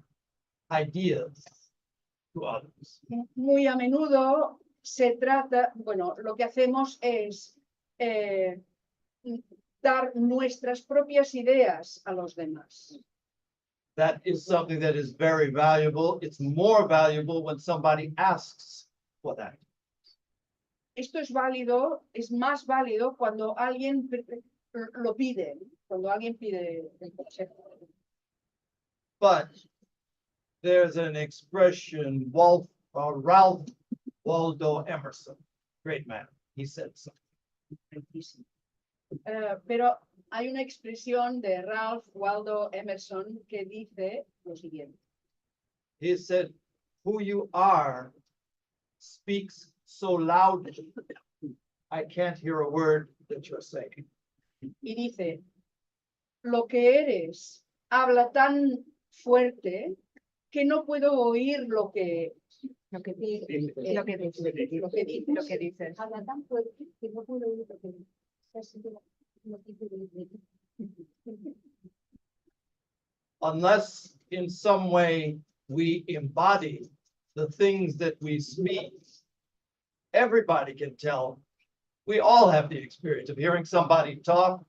ideas to others. Muy a menudo se trata, bueno, lo que hacemos es dar nuestras propias ideas a los demás. That is something that is very valuable. It's more valuable when somebody asks for that. Esto es válido, es más válido cuando alguien lo pide, cuando alguien pide el consejo. But there's an expression, Ralph Waldo Emerson, great man, he said something. Pero hay una expresión de Ralph Waldo Emerson que dice lo siguiente. He said, who you are speaks so loudly, I can't hear a word that you're saying. Y dice, lo que eres habla tan fuerte que no puedo oír lo que dices. Habla tan fuerte que no puedo oír lo que dice. Lo que dice. Unless in some way we embody the things that we speak. Everybody can tell. We all have the experience of hearing somebody talk,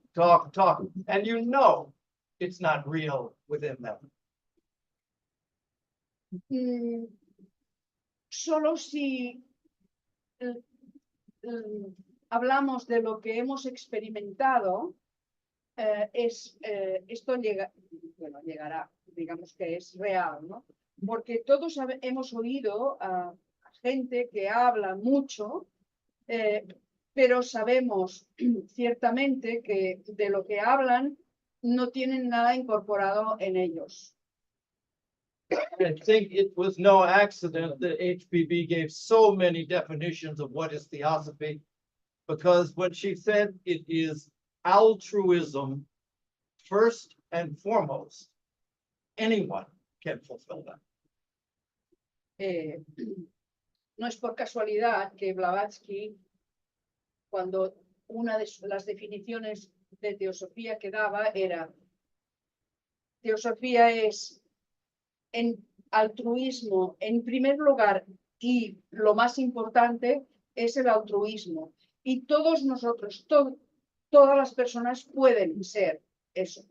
and you know it's not real within them. Solo si hablamos de lo que hemos experimentado, esto llegará, digamos que es real, ¿no? Porque todos hemos oído a gente que habla mucho, pero sabemos ciertamente que de lo que hablan no tienen nada incorporado en ellos. I think it was no accident that HPB gave so many definitions of what is theosophy, because when she said it is altruism first and foremost, anyone can fulfill that. No es por casualidad que Blavatsky, cuando una de las definiciones de teosofía que daba era: teosofía es en altruismo en primer lugar, y lo más importante es el altruismo. Y todos nosotros, todas las personas pueden ser eso.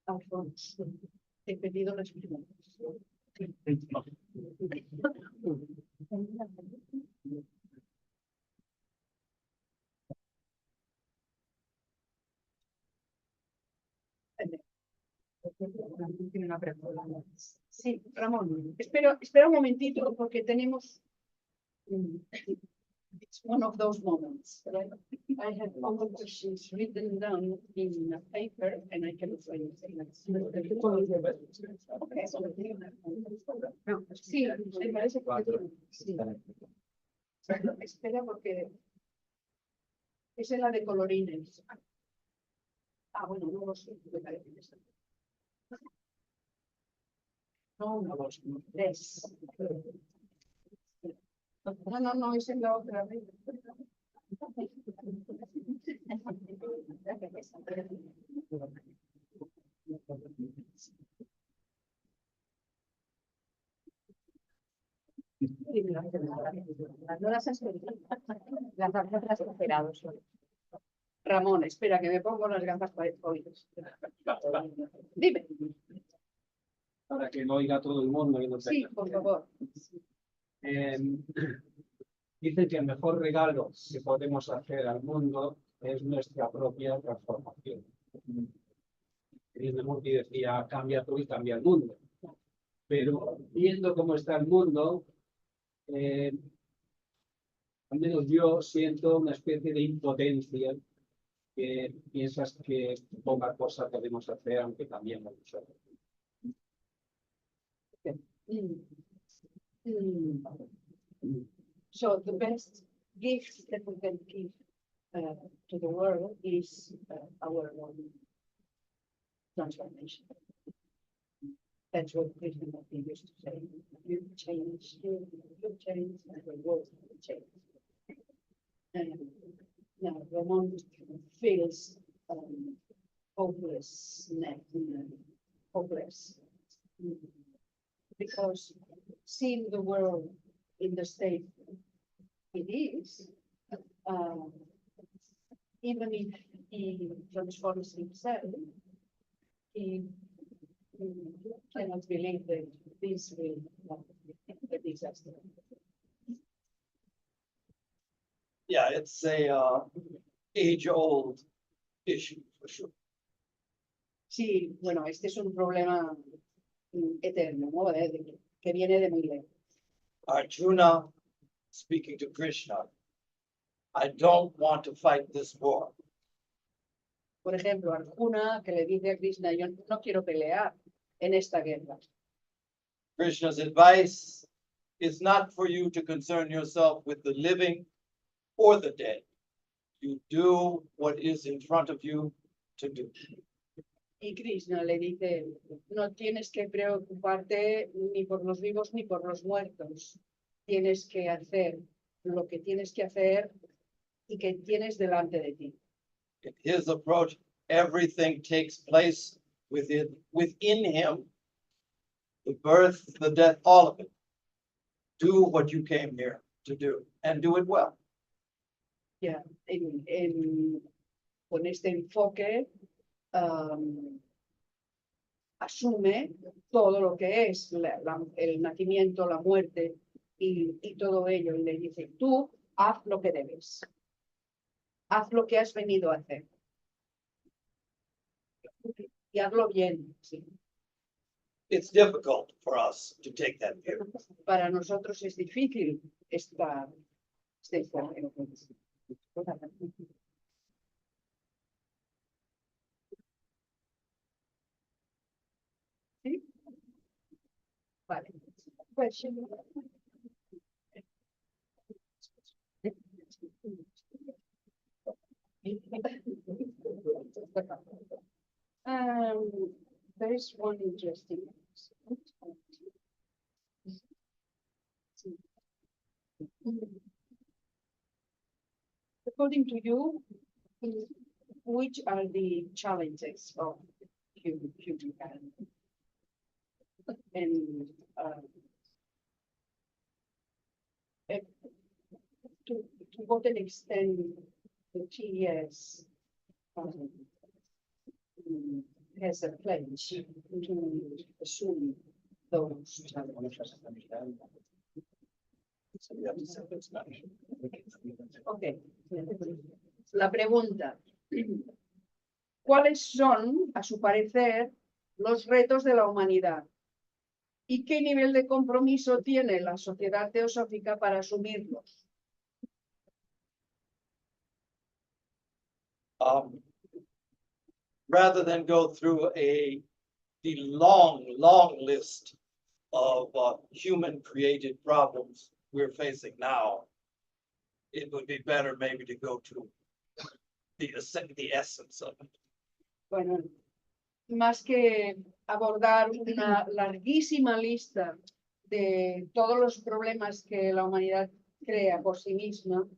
Alfonso, he pedido las preguntas. Tiene una pregunta. Sí, Ramón, espera un momentito porque tenemos. It's one of those moments. Right? I have all the questions written down in a paper and I can explain it. Okay. Sí, me parece que sí. Espera porque esa es la de colorines. Ah, bueno, no lo sé. Me parece que sí. No, no, tres. No, esa es la otra. No las has pedido. Las gafas las he esperado. Ramón, espera que me pongo las gafas para oídos. Dime. Para que lo oiga todo el mundo. Y no Sí, por favor. Dice que el mejor regalo que podemos hacer al mundo es nuestra propia transformación. Krishnamurti decía, cambia tú y cambia el mundo. Pero viendo cómo está el mundo, al menos yo siento una especie de impotencia, que piensas que poca cosa podemos hacer aunque cambiemos nosotros. So the best gift that we can give to the world is our own transformation. That's what Krishnamurti used to say. You change, and the world will change. And now Ramon feels hopeless, because seeing the world in the state it is, even if he transforms himself, he cannot believe that this will not be a disaster. Yeah, it's a age-old issue for sure. Sí, bueno, este es un problema eterno, ¿no? Que viene de muy lejos. Arjuna speaking to Krishna, I don't want to fight this war. Por ejemplo, Arjuna que le dice a Krishna, yo no quiero pelear en esta guerra. Krishna's advice is not for you to concern yourself with the living or the dead. You do what is in front of you to do. Y Krishna le dice, no tienes que preocuparte ni por los vivos ni por los muertos. tienes que hacer lo que tienes que hacer y que tienes delante de ti. In his approach, everything takes place within him. The birth, the death, all of it. Do what you came here to do and do it well. Ya, con este enfoque asume todo lo que es el nacimiento, la muerte y todo ello. Y le dice, tú haz lo que debes. Haz lo que has venido a hacer. Y hazlo bien. Sí. It's difficult for us to take that view. Para nosotros es difícil este enfoque. ¿Sí? Vale. Question. There is one interesting. According to you, which are the challenges of humankind? And to what an extent the TES has a pledge to assume those challenges. Okay. La pregunta. ¿Cuáles son, a su parecer, los retos de la humanidad? ¿Y qué nivel de compromiso tiene la sociedad teosófica para asumirlos? Rather than go through the long list of human-created problems we're facing now, it would be better maybe to go to the essence of it. Bueno, más que abordar una larguísima lista de todos los problemas que la humanidad crea por sí misma,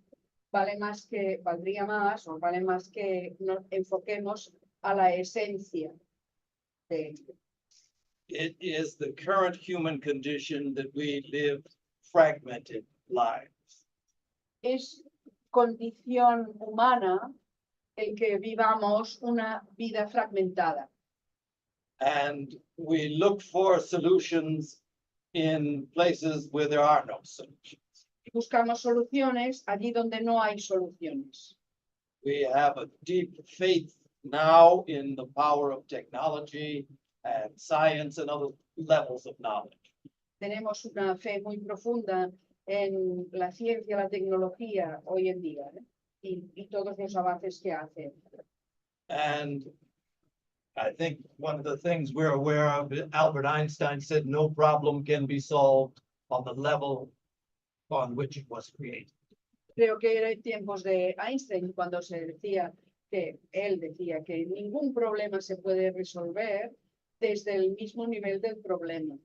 valdría más o vale más que nos enfoquemos a la esencia de ello. It is the current human condition that we live fragmented lives. Es condición humana el que vivamos una vida fragmentada. And we look for solutions in places where there are no solutions. Buscamos soluciones allí donde no hay soluciones. We have a deep faith now in the power of technology and science and other levels of knowledge. Tenemos una fe muy profunda en la ciencia, la tecnología hoy en día, y todos los avances que hacen. And I think one of the things we're aware of, Albert Einstein said, no problem can be solved on the level on which it was created. Creo que era en tiempos de Einstein cuando él decía que ningún problema se puede resolver desde el mismo nivel del problema.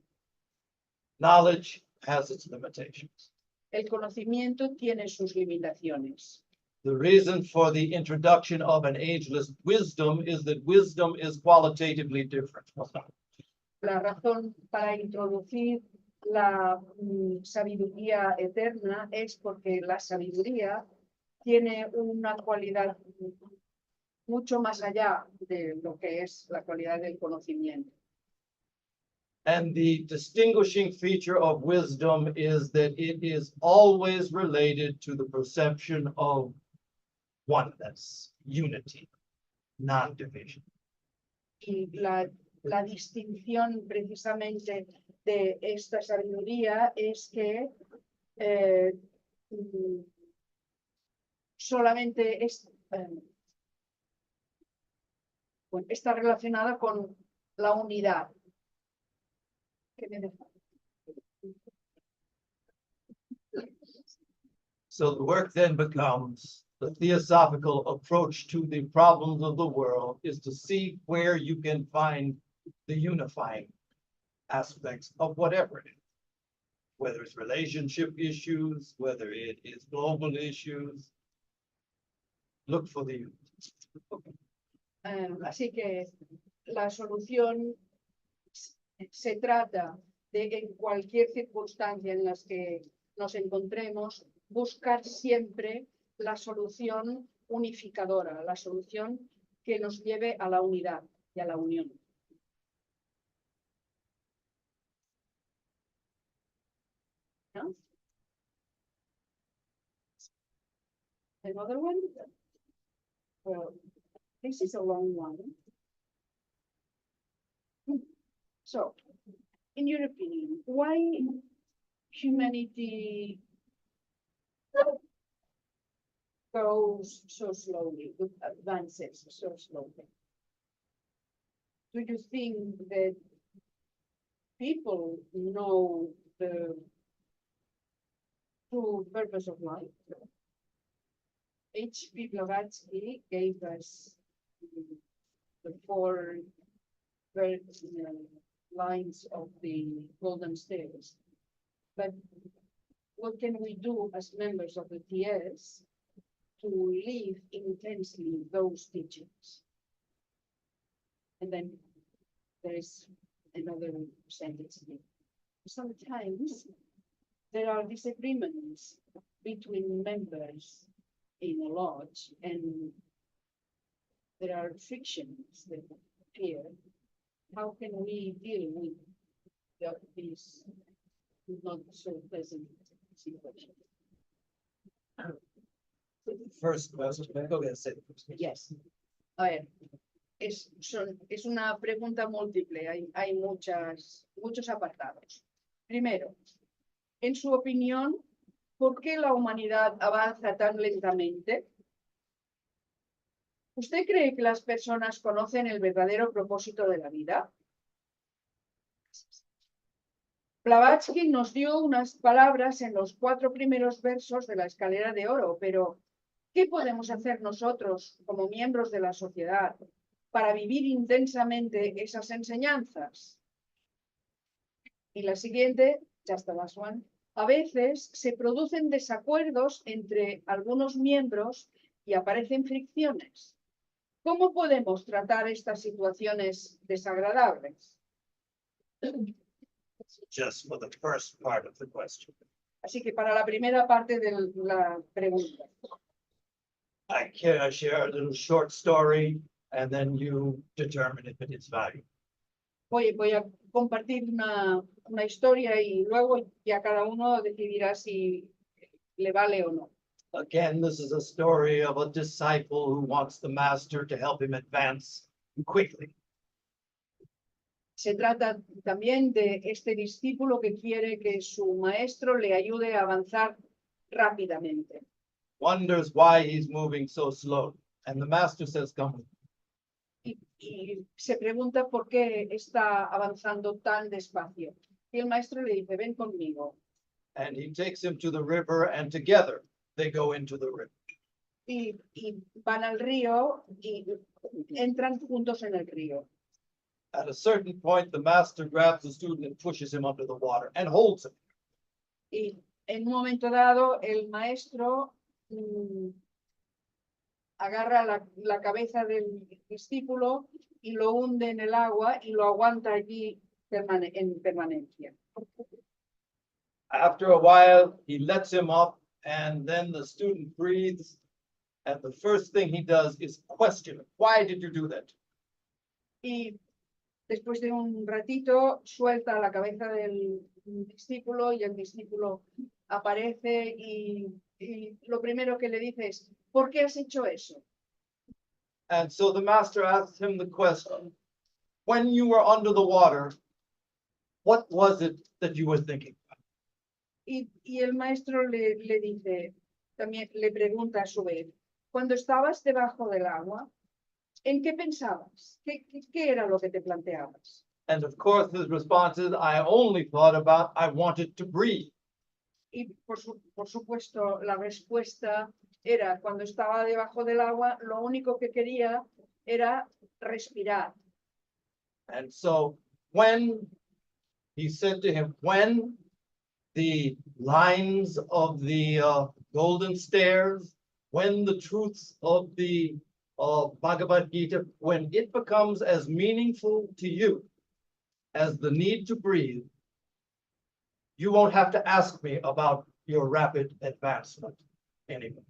Knowledge has its limitations. El conocimiento tiene sus limitaciones. The reason for the introduction of an ageless wisdom is that wisdom is qualitatively different. La razón para introducir la sabiduría eterna es porque la sabiduría tiene una cualidad mucho más allá de lo que es la cualidad del conocimiento. And the distinguishing feature of wisdom is that it is always related to the perception of oneness, unity, non-division. Y la distinción precisamente de esta sabiduría es que solamente está relacionada con la unidad. So the work then becomes the theosophical approach to the problems of the world is to see where you can find the unifying aspects of whatever it is. whether it's relationship issues, whether it is global issues. Look for the Así que la solución se trata de, en cualquier circunstancia en las que nos encontremos, buscar siempre la solución unificadora, la solución que nos lleve a la unidad y a la unión. ¿No? Another one? Well, this is a long one. So, in your opinion, why humanity goes so slowly, advances so slowly? Do you think that people know the true purpose of life? H.P. Blavatsky gave us the four lines of the Golden Stairs. But what can we do as members of the TS to live intensely those teachings? And then there is another sentence here. Sometimes there are disagreements between members in a lodge, and there are frictions that appear. How can we deal with these not so pleasant situations? first question. Go ahead, say the first question. Yes. A ver, es una pregunta múltiple, hay muchos apartados. Primero, en su opinión, ¿por qué la humanidad avanza tan lentamente? ¿Usted cree que las personas conocen el verdadero propósito de la vida? Blavatsky nos dio unas palabras en los 4 primeros versos de la Escalera de Oro, pero ¿qué podemos hacer nosotros como miembros de la sociedad para vivir intensamente esas enseñanzas? Y la siguiente, just the last one. A veces se producen desacuerdos entre algunos miembros y aparecen fricciones. ¿Cómo podemos tratar estas situaciones desagradables? Just for the first part of the question. Así que para la primera parte de la pregunta. I can share a little short story and then you determine if it is valuable. Voy a compartir una historia y luego ya cada uno decidirá si le vale o no. Again, this is a story of a disciple who wants the master to help him advance quickly. Se trata también de este discípulo que quiere que su maestro le ayude a avanzar rápidamente. Wonders why he's moving so slow. And the master says, come with me. Y se pregunta por qué está avanzando tan despacio. Y el maestro le dice, ven conmigo. And he takes him to the river and together they go into the river. Y van al río y entran juntos en el río. At a certain point, the master grabs the student and pushes him under the water and holds him. Y en un momento dado, el maestro agarra la cabeza del discípulo y lo hunde en el agua y lo aguanta allí en permanencia. After a while, he lets him up, and then the student breathes. And the first thing he does is question him. Why did you do that? Y después de un ratito, suelta la cabeza del discípulo y el discípulo aparece y lo primero que le dice es, ¿por qué has hecho eso? And so the master asks him the question, when you were under the water, what was it that you were thinking? Y el maestro le dice, también le pregunta a su vez, cuando estabas debajo del agua, ¿en qué pensabas? ¿Qué era lo que te planteabas? And of course, his response is, I only thought about, I wanted to breathe. Y por supuesto, la respuesta era, cuando estaba debajo del agua, lo único que quería era respirar. And so when he said to him, when the lines of the golden stairs, when the truths of the Bhagavad Gita, when it becomes as meaningful to you as the need to breathe, you won't have to ask me about your rapid advancement anymore.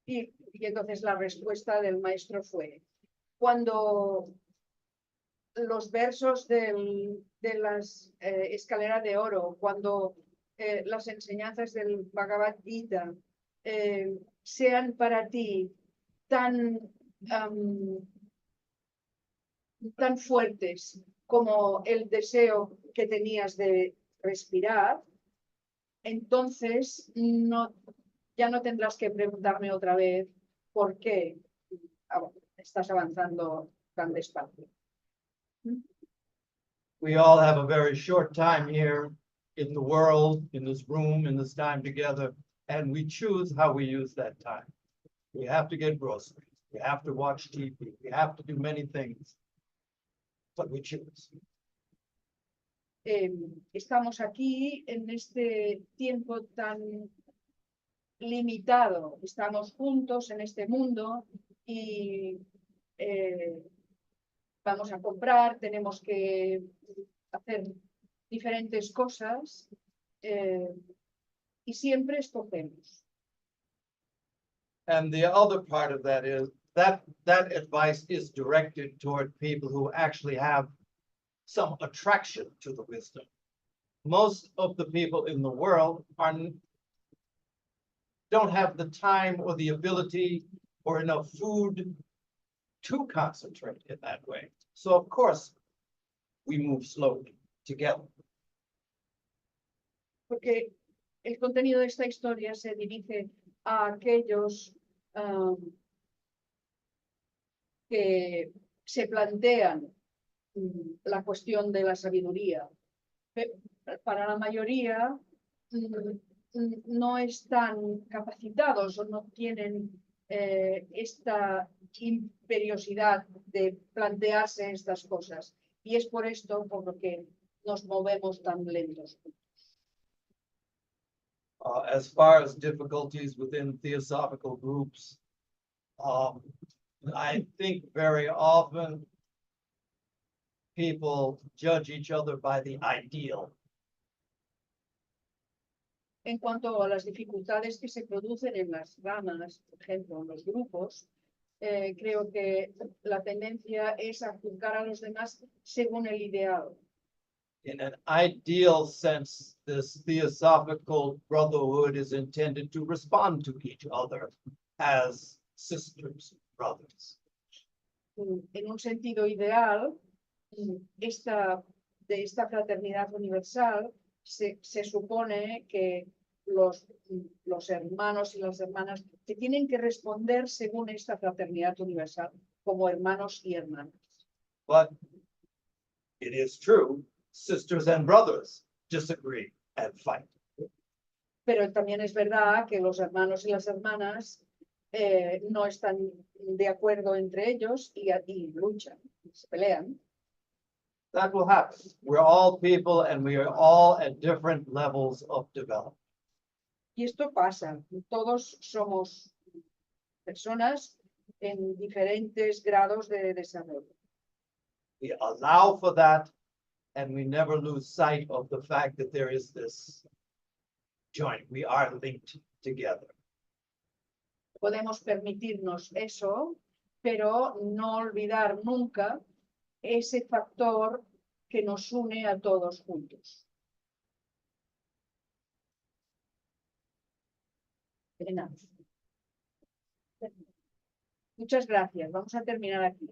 Y entonces la respuesta del maestro fue, cuando los versos de las escaleras de oro, cuando las enseñanzas del Bhagavad Gita sean para ti tan fuertes como el deseo que tenías de respirar, entonces ya no tendrás que preguntarme otra vez por qué estás avanzando tan despacio. We all have a very short time here in the world, in this room, in this time together, and we choose how we use that time. We have to get groceries, we have to watch TV, we have to do many things, but we choose. Estamos aquí en este tiempo tan limitado, estamos juntos en este mundo y vamos a comprar, tenemos que hacer diferentes cosas y siempre escogemos. And the other part of that is that advice is directed toward people who actually have some attraction to the wisdom. Most of the people in the world don't have the time or the ability or enough food to concentrate in that way. So of course, we move slowly together. Porque el contenido de esta historia se dirige a aquellos que se plantean la cuestión de la sabiduría. Para la mayoría no están capacitados o no tienen esta imperiosidad de plantearse estas cosas. Y es por esto por lo que nos movemos tan lentos. As far as difficulties within theosophical groups, I think very often people judge each other by the ideal. En cuanto a las dificultades que se producen en las ramas, por ejemplo, en los grupos, creo que la tendencia es a juzgar a los demás según el ideal. In an ideal sense, this theosophical brotherhood is intended to respond to each other as sisters, brothers. En un sentido ideal, de esta fraternidad universal, se supone que los hermanos y las hermanas se tienen que responder según esta fraternidad universal, como hermanos y hermanas. But it is true, sisters and brothers disagree and fight. Pero también es verdad que los hermanos y las hermanas no están de acuerdo entre ellos y luchan, se pelean. That will happen. We're all people and we are all at different levels of development. Y esto pasa, todos somos personas en diferentes grados de desarrollo. We allow for that and we never lose sight of the fact that there is this joint. We are linked together. Podemos permitirnos eso, pero no olvidar nunca ese factor que nos une a todos juntos. Muchas gracias. Vamos a terminar aquí.